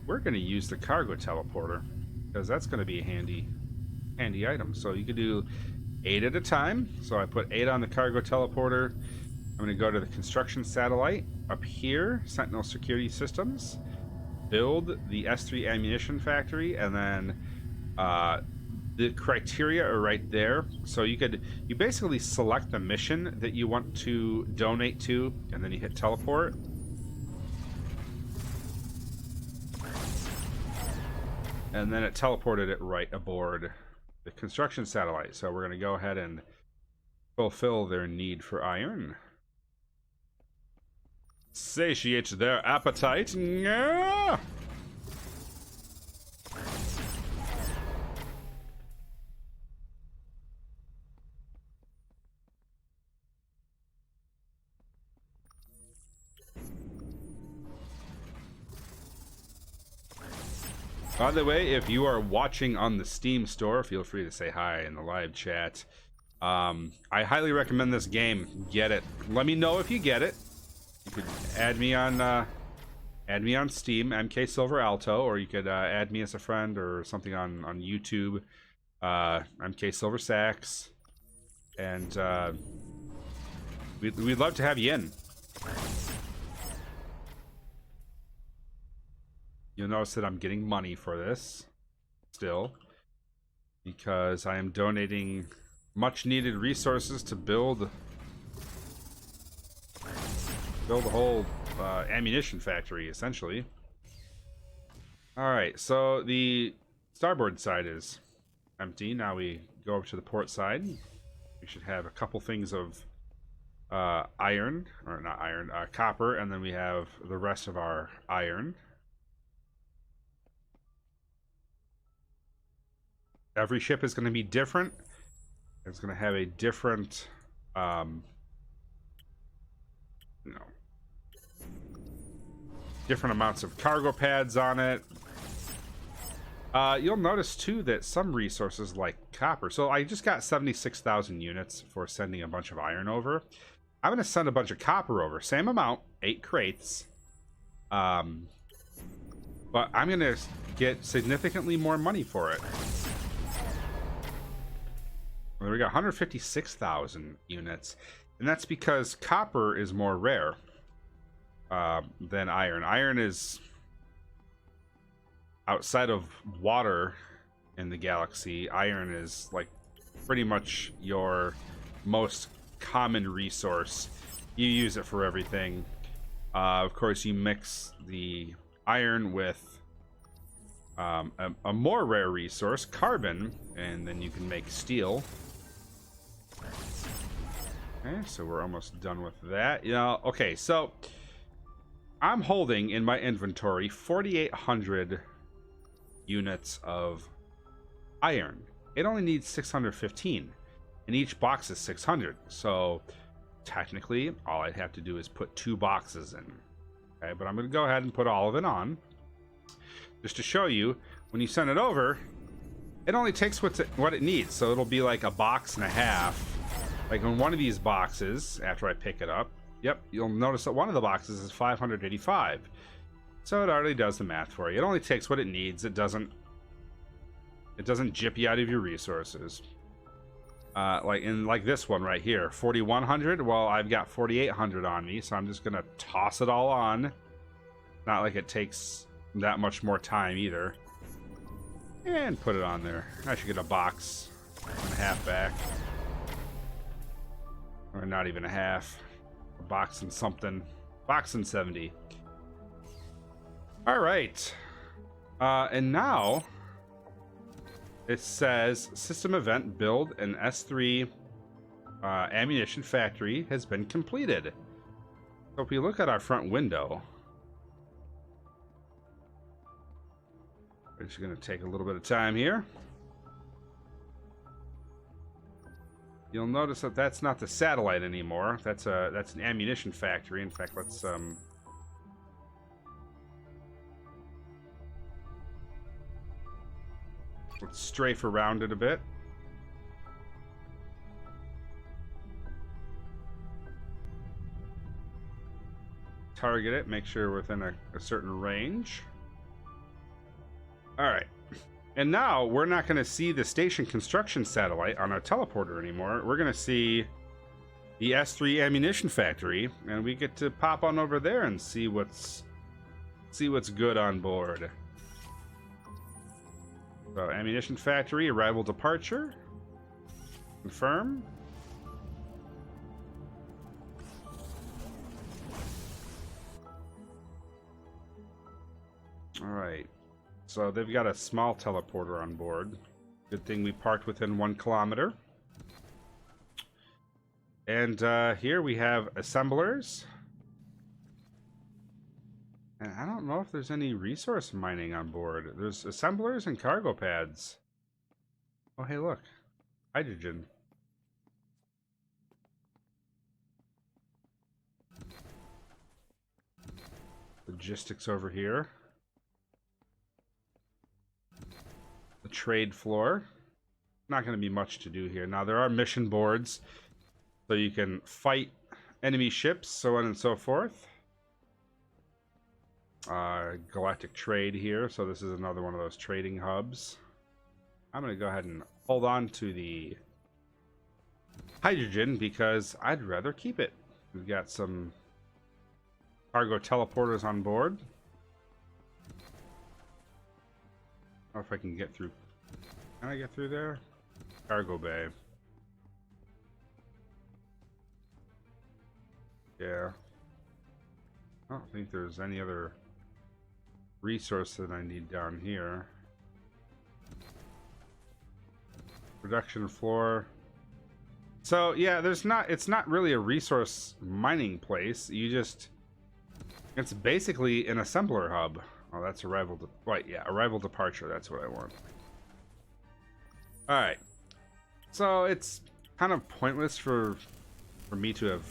we're going to use the cargo teleporter because that's going to be a handy item. So you could do 8 at a time. So I put 8 on the cargo teleporter. I'm going to go to the construction satellite up here, Sentinel Security Systems, build the S3 ammunition factory, and then the criteria are right there. So you basically select the mission that you want to donate to, and then you hit teleport. And then it teleported it right aboard the construction satellite. So we're going to go ahead and fulfill their need for iron. Satiate their appetite. Yeah! By the way, if you are watching on the Steam store, feel free to say hi in the live chat. I highly recommend this game. Get it. Let me know if you get it. You could add me on Steam, MKSilverAlto, or you could add me as a friend or something on YouTube, MKSilverSax, and we'd love to have you in. You'll notice that I'm getting money for this still, because I am donating much needed resources to build a whole ammunition factory, essentially. Alright, so the starboard side is empty. Now we go over to the port side. We should have a couple things of iron, or not iron, copper, and then we have the rest of our iron. Every ship is going to be different. It's going to have a different, you know, different amounts of cargo pads on it. You'll notice too that some resources like copper. So I just got 76,000 units for sending a bunch of iron over. I'm going to send a bunch of copper over. Same amount, 8 crates. But I'm going to get significantly more money for it. Well, we got 156,000 units. And that's because copper is more rare than iron. Iron is outside of water in the galaxy. Iron is like pretty much your most common resource. You use it for everything. Of course, you mix the iron with a more rare resource, carbon, and then you can make steel. Okay, so we're almost done with that. Okay, so I'm holding in my inventory 4,800 units of iron. It only needs 615, and each box is 600. So technically, all I'd have to do is put 2 boxes in. Okay, but I'm going to go ahead and put all of it on, just to show you when you send it over, it only takes what it needs. So it'll be like a box and a half. Like in one of these boxes, after I pick it up, yep, you'll notice that one of the boxes is 585. So it already does the math for you. It only takes what it needs. It doesn't jip you out of your resources. Like this one right here, 4,100. Well, I've got 4,800 on me, so I'm just gonna toss it all on. Not like it takes that much more time either. And put it on there. I should get a box and a half back. Or not even a half. A box and something. Box and 70. Alright. And now it says system event build an S3 ammunition factory has been completed. So if we look at our front window, it's going to take a little bit of time here. You'll notice that that's not the satellite anymore. That's an ammunition factory. In fact, let's strafe around it a bit. Target it, make sure we're within a certain range. Alright. And now we're not going to see the station construction satellite on our teleporter anymore. We're going to see the S3 ammunition factory, and we get to pop on over there and see what's good on board. So, ammunition factory, arrival departure. Confirm. Alright. So they've got a small teleporter on board. Good thing we parked within 1 kilometer. And here we have assemblers. And I don't know if there's any resource mining on board. There's assemblers and cargo pads. Oh, hey, look. Hydrogen. Logistics over here. The trade floor. Not going to be much to do here. Now, there are mission boards, so you can fight enemy ships, so on and so forth. Galactic trade here, so this is another one of those trading hubs. I'm going to go ahead and hold on to the hydrogen because I'd rather keep it. We've got some cargo teleporters on board. I don't know if I can get through. Can I get through there? Cargo bay. Yeah. I don't think there's any other resource that I need down here. Production floor. So yeah, it's not really a resource mining place. It's basically an assembler hub. Oh, that's arrival departure, that's what I want. Alright. So it's kind of pointless for me to have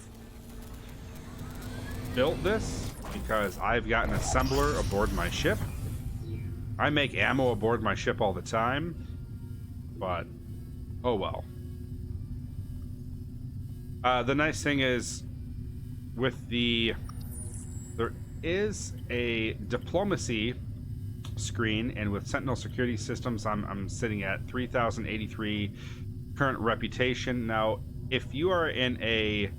built this because I've got an assembler aboard my ship. I make ammo aboard my ship all the time, but oh well. The nice thing is with there is a diplomacy screen, and with Sentinel security systems I'm sitting at 3083 current reputation. Now if you are in a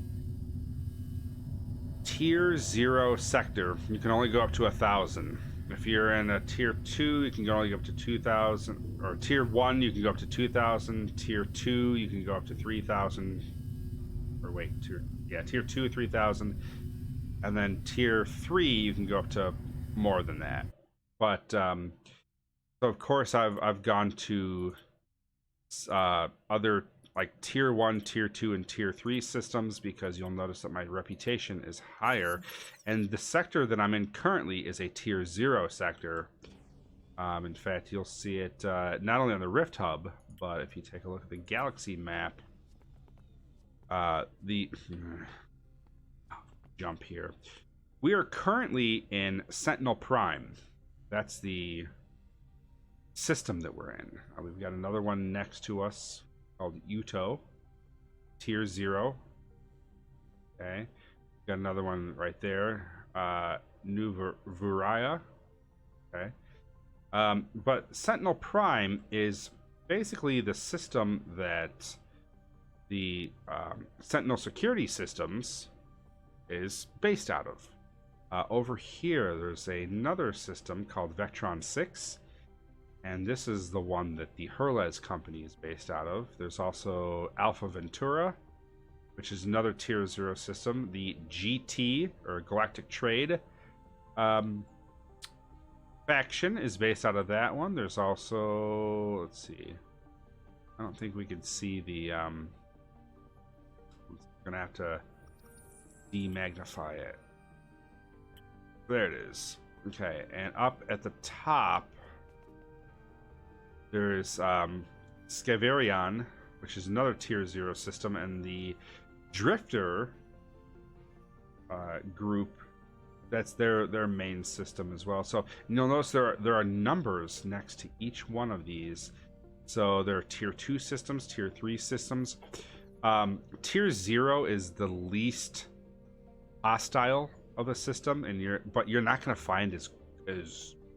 tier 0 sector, you can only go up to 1,000. If you're in a tier 2, you can only go up to 2,000, or tier 1 you can go up to 2,000, tier 2 you can go up to 3,000, or wait, tier 2 3,000, and then tier 3 you can go up to more than that. But so of course I've gone to other like tier 1, tier 2, and tier 3 systems because you'll notice that my reputation is higher, and the sector that I'm in currently is a tier 0 sector. In fact, you'll see it not only on the Rift Hub, but if you take a look at the galaxy map, jump here. We are currently in Sentinel Prime. That's the system that we're in. We've got another one next to us called Uto, tier 0. Okay, got another one right there, New Vuraya. Okay, but Sentinel Prime is basically the system that the Sentinel security systems is based out of. Over here, there's another system called Vectron 6. And this is the one that the Herles company is based out of. There's also Alpha Ventura, which is another tier 0 system. The GT, or Galactic Trade, faction is based out of that one. There's also, let's see, I don't think we can see the, I'm gonna have to demagnify it. There it is. Okay, and up at the top, there's Scaverion, which is another tier 0 system, and the Drifter group, that's their main system as well. So you'll notice there are numbers next to each one of these. So there are tier 2 systems, tier 3 systems. Tier 0 is the least hostile of a system, and you're not going to find as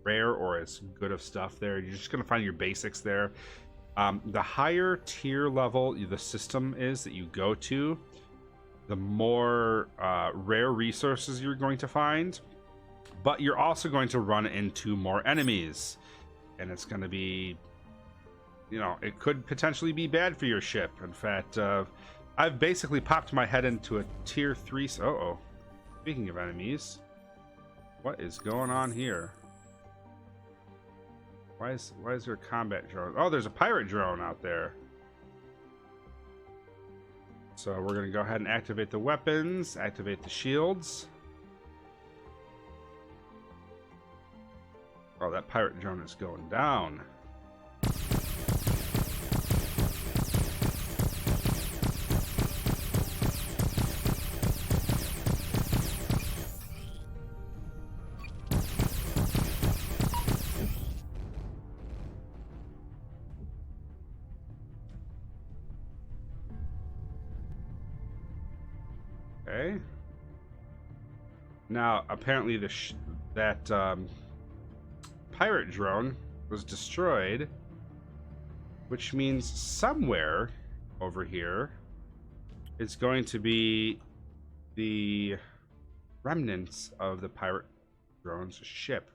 rare or as good of stuff there. You're just going to find your basics there. The higher tier level the system is that you go to, the more rare resources you're going to find, but you're also going to run into more enemies, and it's going to be, it could potentially be bad for your ship. In fact, I've basically popped my head into a tier 3. Speaking of enemies, what is going on here? Why is there a combat drone? Oh, there's a pirate drone out there. So we're going to go ahead and activate the weapons, activate the shields. Oh, that pirate drone is going down. Okay. Now, apparently that pirate drone was destroyed, which means somewhere over here is going to be the remnants of the pirate drone's ship.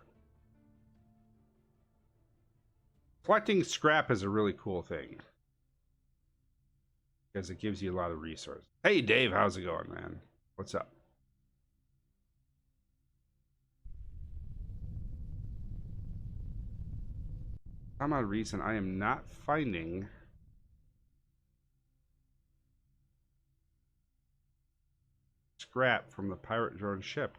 Collecting scrap is a really cool thing because it gives you a lot of resources. Hey Dave, how's it going, man? What's up? some odd reason, I am not finding scrap from the pirate drone ship.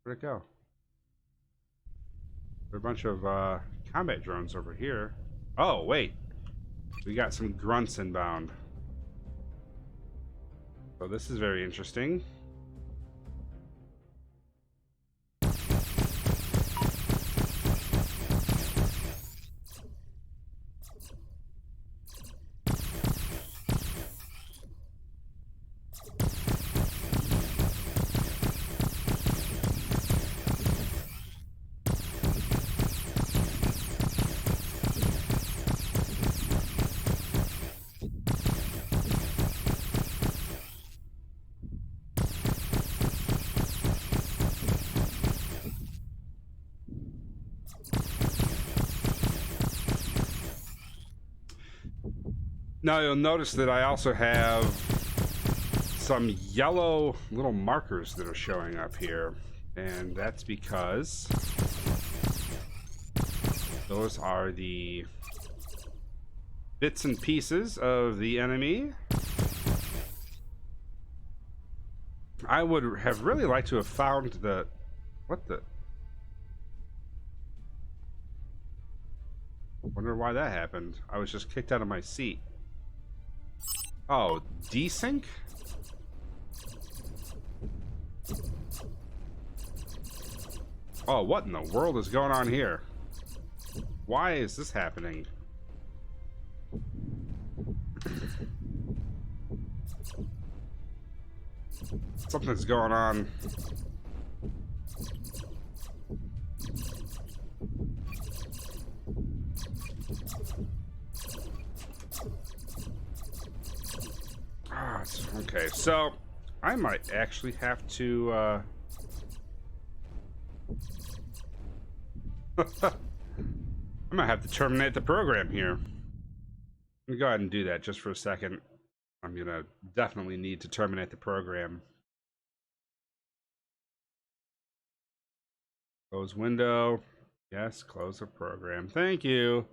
Where'd it go? There are a bunch of combat drones over here. Oh, wait. We got some grunts inbound. So this is very interesting. Now you'll notice that I also have some yellow little markers that are showing up here, and that's because those are the bits and pieces of the enemy. I would have really liked to have found the... What the... Wonder why that happened. I was just kicked out of my seat. Oh, desync? Oh, what in the world is going on here? Why is this happening? Something's going on. Okay, so I might actually have to I'm gonna have to terminate the program here. Let me go ahead and do that just for a second. I'm gonna definitely need to terminate the program. Close window. Yes, close the program. Thank you.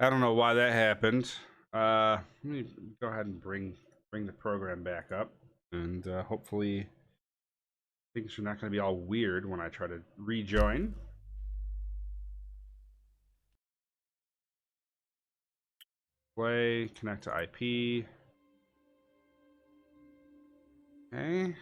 I don't know why that happened. Let me go ahead and bring the program back up, and hopefully things are not going to be all weird when I try to rejoin. Play, connect to IP. Okay.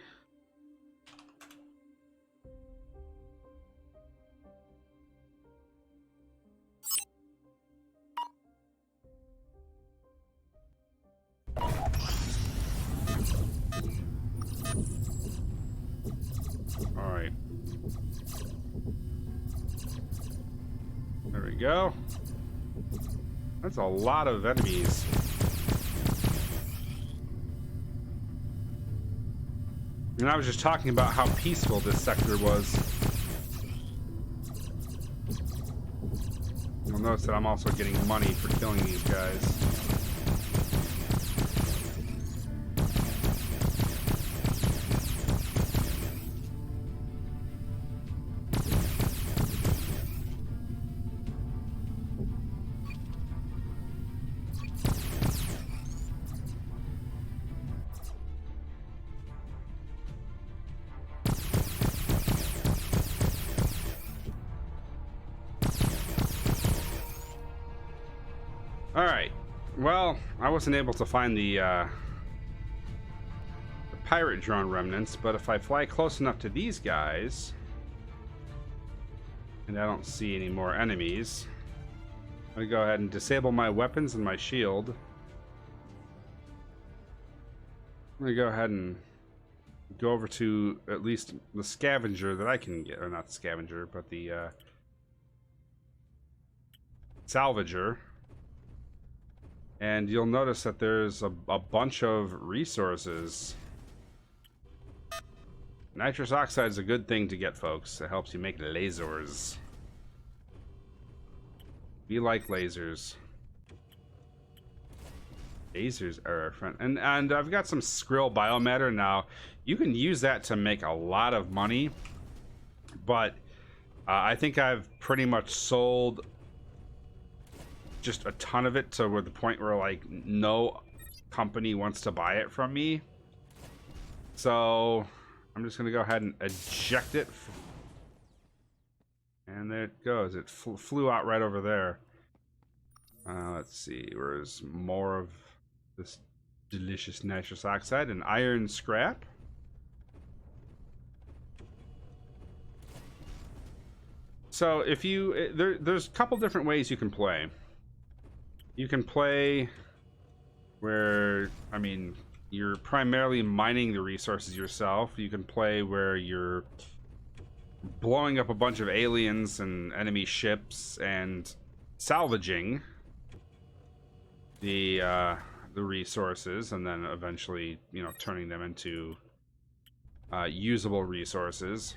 Alright. There we go. That's a lot of enemies. And I was just talking about how peaceful this sector was. You'll notice that I'm also getting money for killing these guys. Alright, well, I wasn't able to find the pirate drone remnants, but if I fly close enough to these guys, and I don't see any more enemies, I'm going to go ahead and disable my weapons and my shield. I'm going to go ahead and go over to at least the scavenger that I can get, or not the scavenger, but the salvager. And you'll notice that there's a bunch of resources. Nitrous oxide is a good thing to get, folks. It helps you make lasers. We like lasers. Lasers are our friend. And I've got some skrill biomatter now. You can use that to make a lot of money, but I think I've pretty much sold just a ton of it to where the point where like no company wants to buy it from me. So I'm just gonna go ahead and eject it, and there it goes. It flew out right over there. Let's see, where's more of this delicious nitrous oxide and iron scrap. So if you there's a couple different ways you can play. You can play where, I mean, you're primarily mining the resources yourself. You can play where you're blowing up a bunch of aliens and enemy ships and salvaging the resources, and then eventually, you know, turning them into usable resources.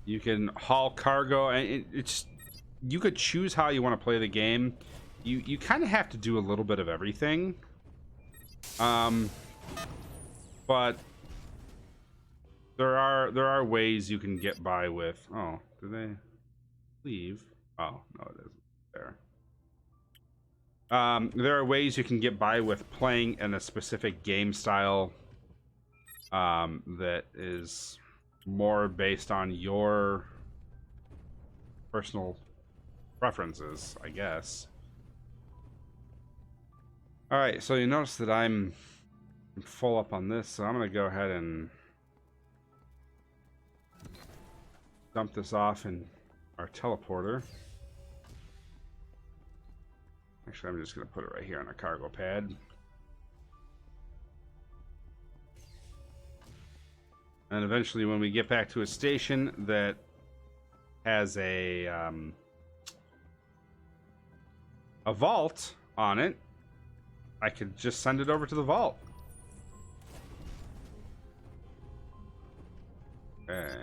You can haul cargo, and it's you could choose how you want to play the game. You kind of have to do a little bit of everything. But there are ways you can get by with. Oh, do they leave? Oh, no, it isn't there. There are ways you can get by with playing in a specific game style that is more based on your personal preferences, I guess. All right, so you notice that I'm full up on this, so I'm gonna go ahead and dump this off in our teleporter. Actually, I'm just gonna put it right here on our cargo pad. And eventually, when we get back to a station that has a vault on it, I could just send it over to the vault. Okay.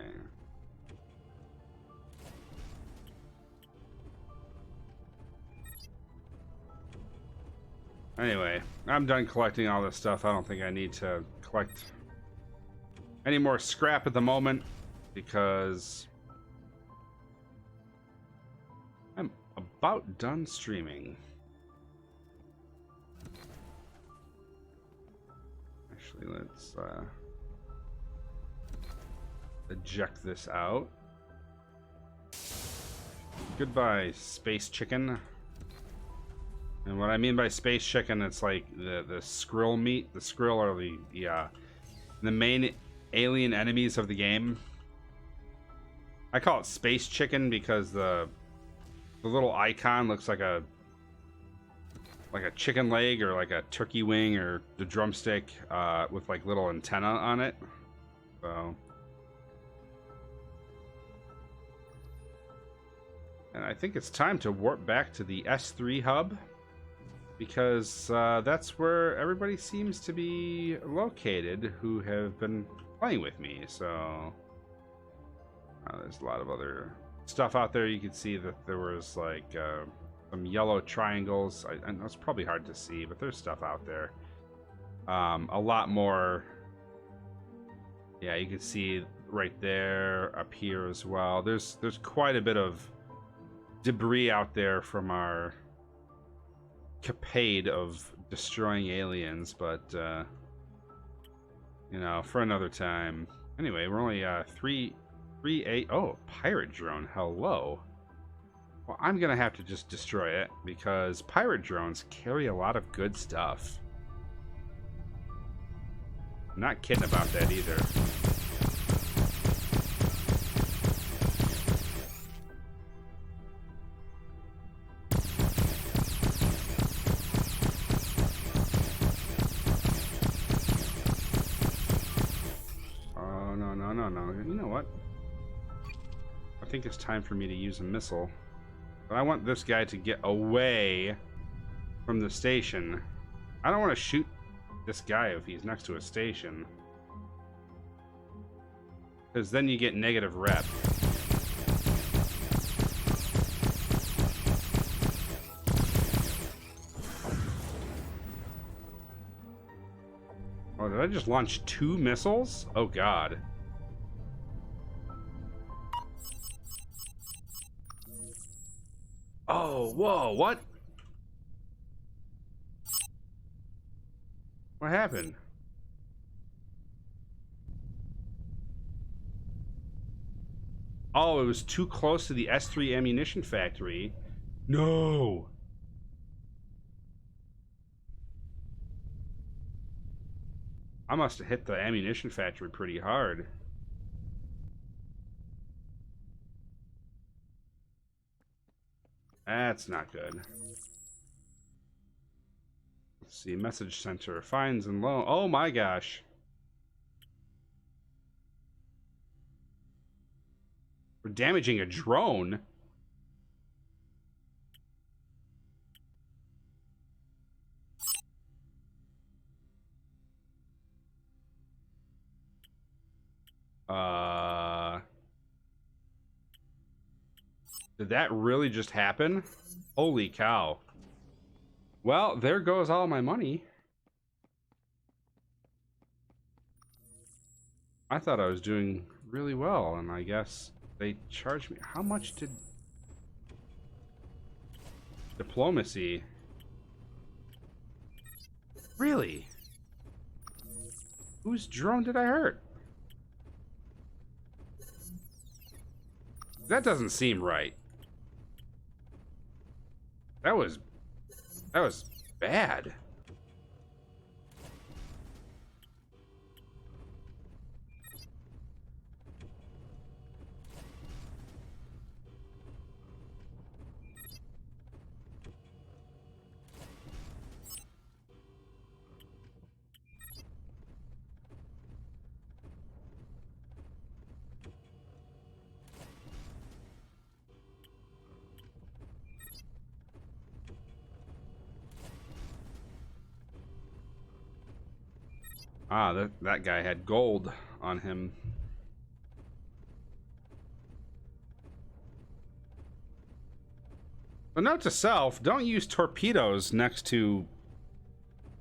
Anyway, I'm done collecting all this stuff. I don't think I need to collect any more scrap at the moment, because I'm about done streaming. Actually, let's eject this out. Goodbye, space chicken. And what I mean by space chicken, it's like the skrill meat. The skrill are the main alien enemies of the game. I call it space chicken because the little icon looks like a chicken leg or like a turkey wing or the drumstick with like little antenna on it. So, and I think it's time to warp back to the S3 hub, because that's where everybody seems to be located who have been playing with me. So there's a lot of other stuff out there. You can see that there was like some yellow triangles. I know it's probably hard to see, but there's stuff out there. A lot more. Yeah, you can see right there, up here as well. There's quite a bit of debris out there from our capade of destroying aliens, but you know, for another time. Anyway, we're only 3-8. Oh, pirate drone. Hello. Well, I'm gonna have to just destroy it, because pirate drones carry a lot of good stuff. I'm not kidding about that either. No. You know what? I think it's time for me to use a missile. But I want this guy to get away from the station. I don't want to shoot this guy if he's next to a station, because then you get negative rep. Oh, did I just launch 2 missiles? Oh god. Oh, whoa, what? What happened? Oh, it was too close to the S3 ammunition factory. No. I must have hit the ammunition factory pretty hard. That's not good. Let's see, message center, fines and loan. Oh my gosh. We're damaging a drone. Did that really just happen? Holy cow. Well, there goes all my money. I thought I was doing really well, and I guess they charged me. How much did diplomacy? Really? Whose drone did I hurt? That doesn't seem right. That was bad. Ah, that guy had gold on him. But note to self, don't use torpedoes next to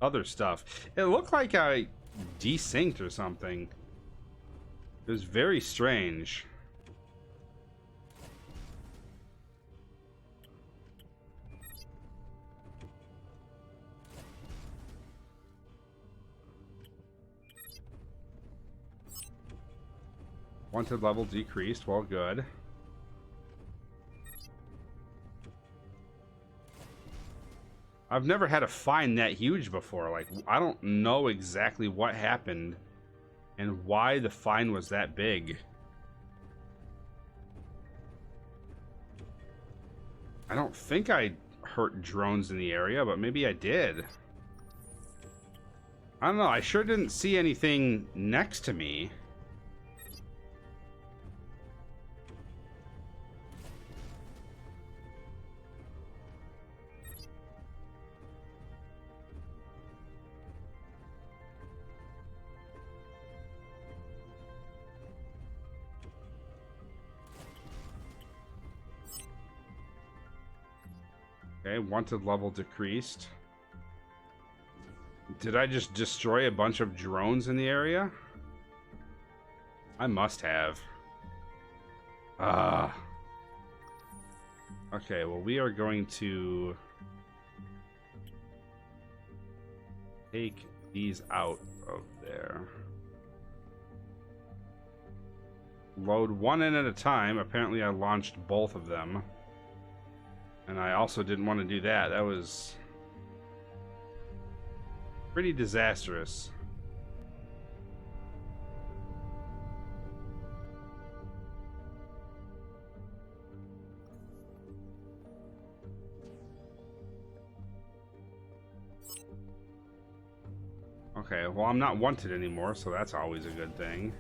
other stuff. It looked like I desynced or something. It was very strange. Wanted level decreased. Well, good. I've never had a fine that huge before. Like, I don't know exactly what happened and why the fine was that big. I don't think I hurt drones in the area, but maybe I did. I don't know. I sure didn't see anything next to me. Okay, wanted level decreased. Did I just destroy a bunch of drones in the area? I must have. Okay, well, we are going to take these out of there. Load one in at a time. Apparently I launched both of them. And I also didn't want to do that. That was pretty disastrous. Okay, well, I'm not wanted anymore, so that's always a good thing.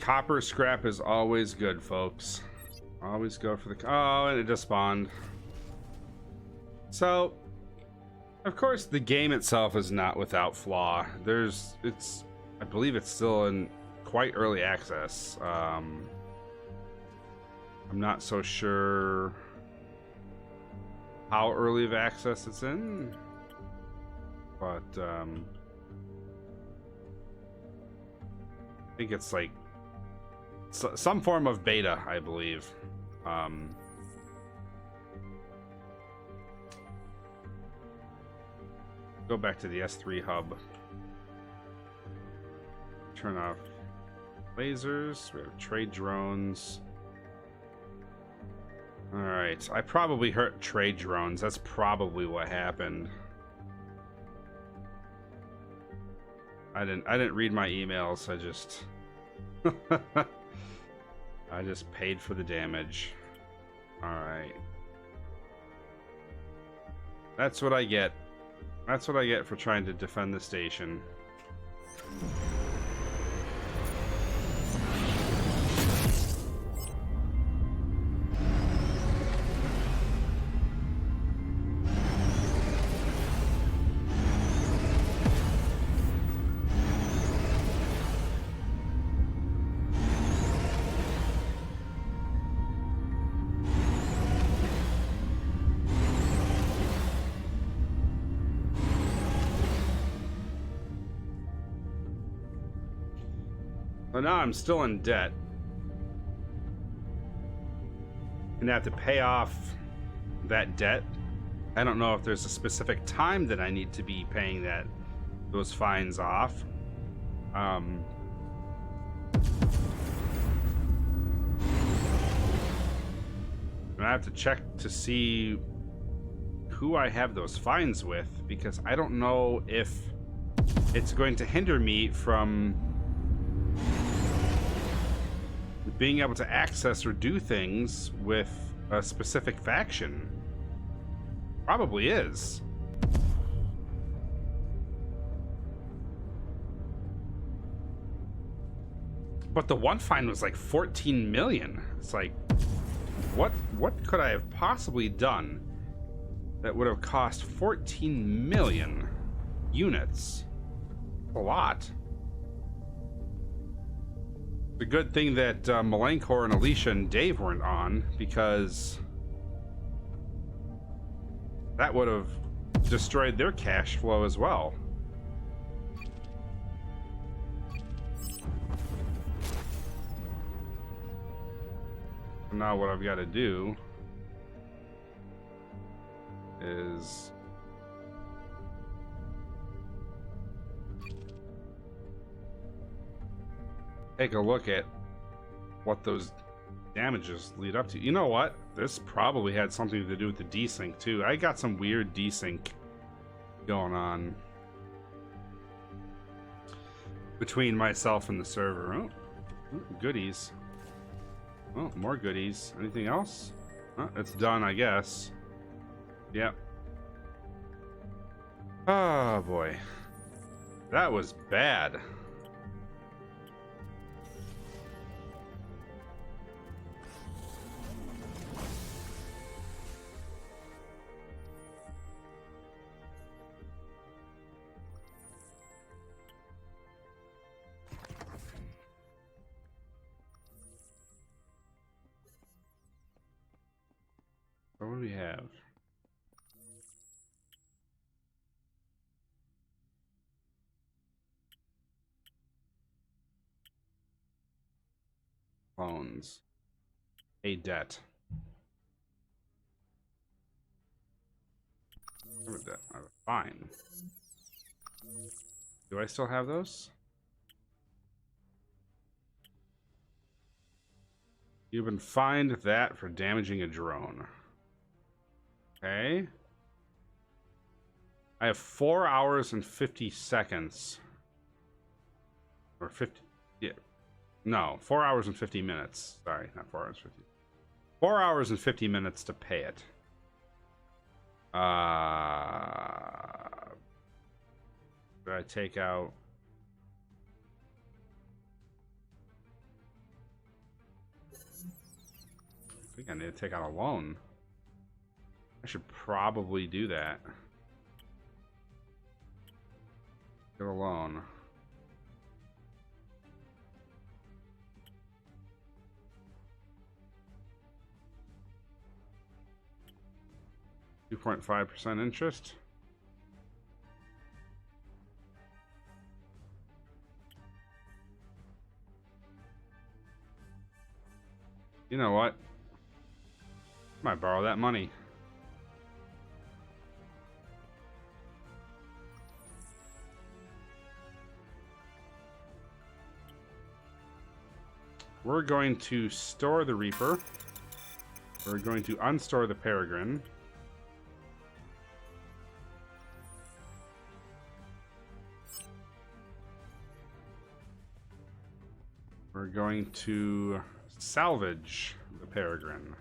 Copper scrap is always good, folks. Always go for the... Oh, and it just spawned. So, of course, the game itself is not without flaw. I believe it's still in quite early access. I'm not so sure how early of access it's in, but I think it's like some form of beta, I believe. Go back to the S3 hub. Turn off lasers. We have trade drones. All right, I probably hurt trade drones. That's probably what happened. I didn't read my emails. I just I just paid for the damage. All right. That's what I get. That's what I get for trying to defend the station. So now I'm still in debt. And I have to pay off that debt. I don't know if there's a specific time that I need to be paying those fines off. And I have to check to see who I have those fines with, because I don't know if it's going to hinder me from being able to access or do things with a specific faction. Probably is. But the one fine was like 14 million. It's like, what could I have possibly done that would have cost 14 million units? A lot. The good thing that Malenkor and Alicia and Dave weren't on, because that would have destroyed their cash flow as well. So now what I've got to do is take a look at what those damages lead up to. You know what? This probably had something to do with the desync too. I got some weird desync going on between myself and the server. Oh, goodies. Oh, more goodies. Anything else? Oh, it's done, I guess. Yep. Oh boy. That was bad. What do we have? Loans. A debt. Debt. Fine. Do I still have those? You've been fined that for damaging a drone. Okay. I have 4 hours and 50 seconds. Or 50. Yeah. No, 4 hours and 50 minutes. Sorry, not 4 hours 50. 4 hours and 50 minutes to pay it. Did I take out? I need to take out a loan. I should probably do that. Get a loan. .5% interest. You know what? Might borrow that money. We're going to store the Reaper. We're going to unstore the Peregrine. We're going to salvage the Peregrine.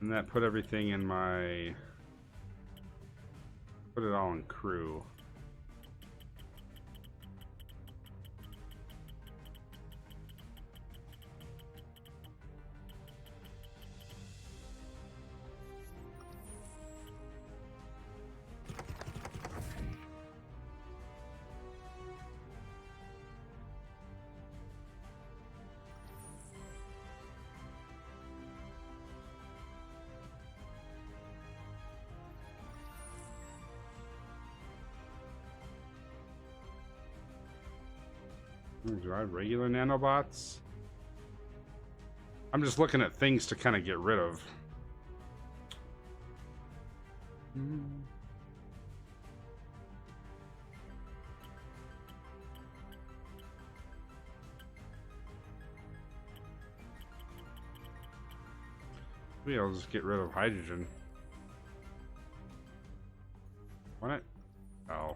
And that put everything in my... Put it all in crew. Do I have regular nanobots? I'm just looking at things to kind of get rid of. Maybe I'll just get rid of hydrogen. What? Oh.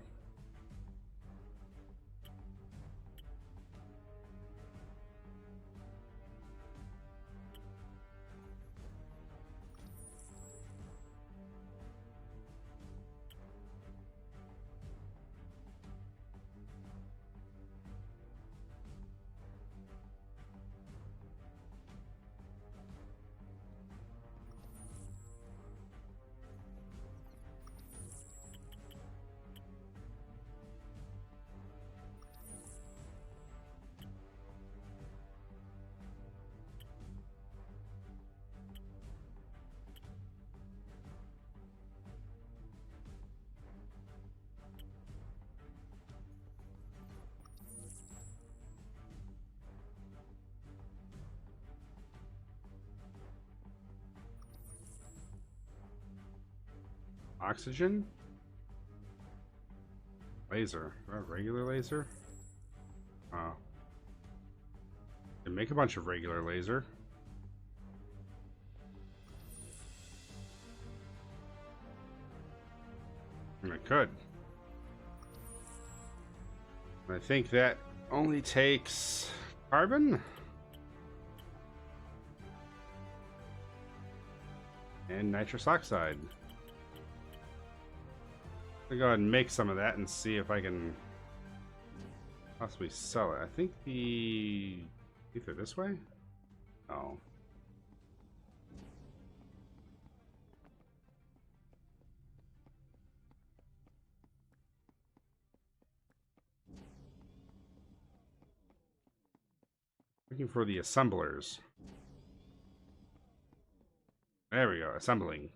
Oxygen? Laser. Do I have regular laser? Oh. Can make a bunch of regular laser. I could. I think that only takes carbon and nitrous oxide. I'll go ahead and make some of that and see if I can possibly sell it. I think either this way? Oh. Looking for the assemblers. There we go, assembling.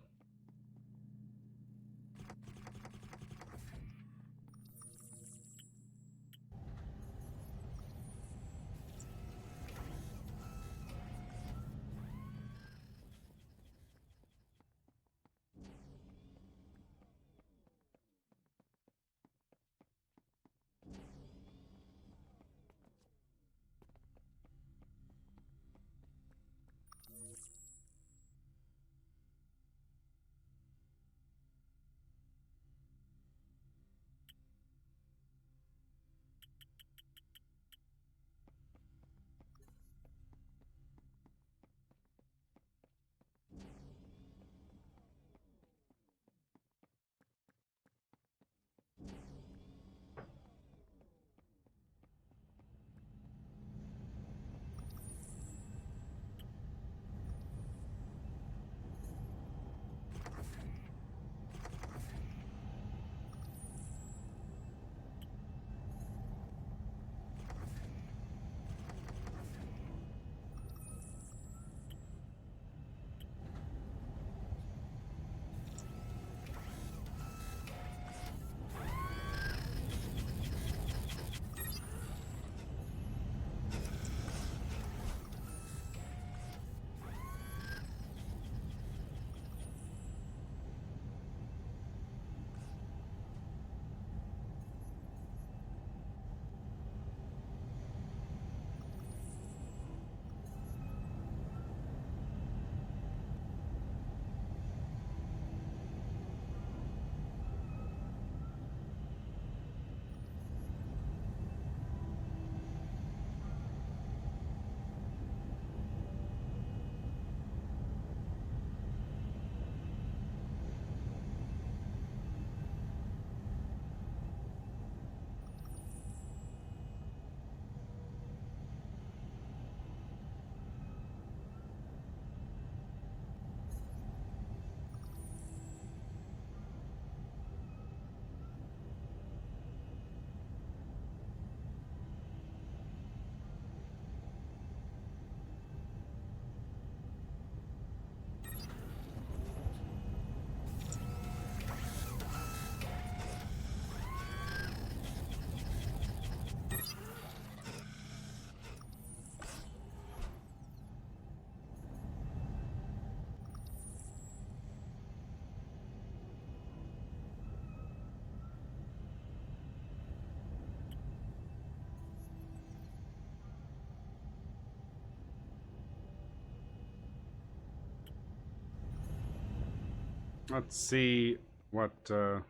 Let's see what, oh.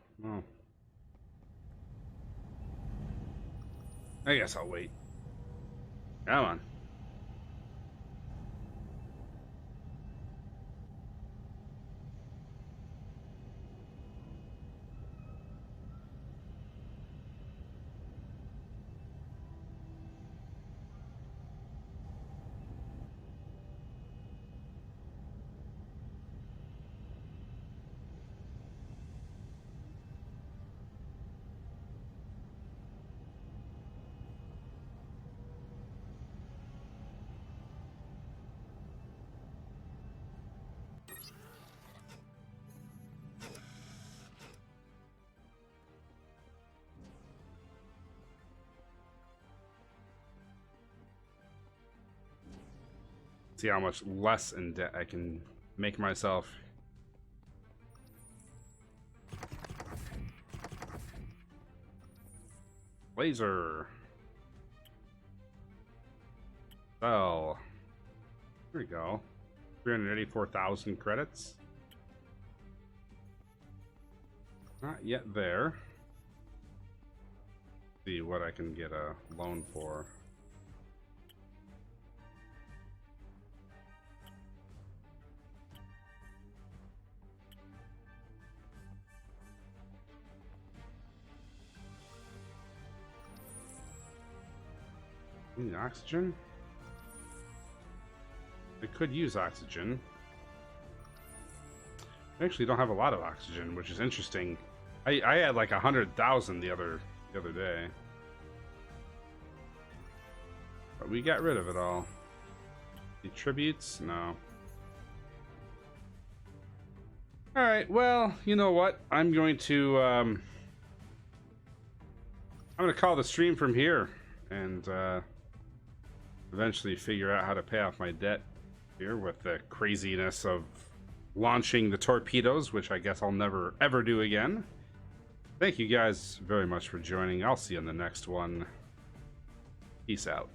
I guess I'll wait. Come on. See how much less in debt I can make myself. Laser. Sell. There we go. 384,000 credits. Not yet there. See what I can get a loan for. Need oxygen? I could use oxygen. I actually don't have a lot of oxygen, which is interesting. I had like 100,000 the other day. But we got rid of it all. The tributes? No. Alright, well, you know what? I'm going to call the stream from here and eventually figure out how to pay off my debt here with the craziness of launching the torpedoes, which I guess I'll never ever do again. Thank you guys very much for joining. I'll see you on the next one. Peace out.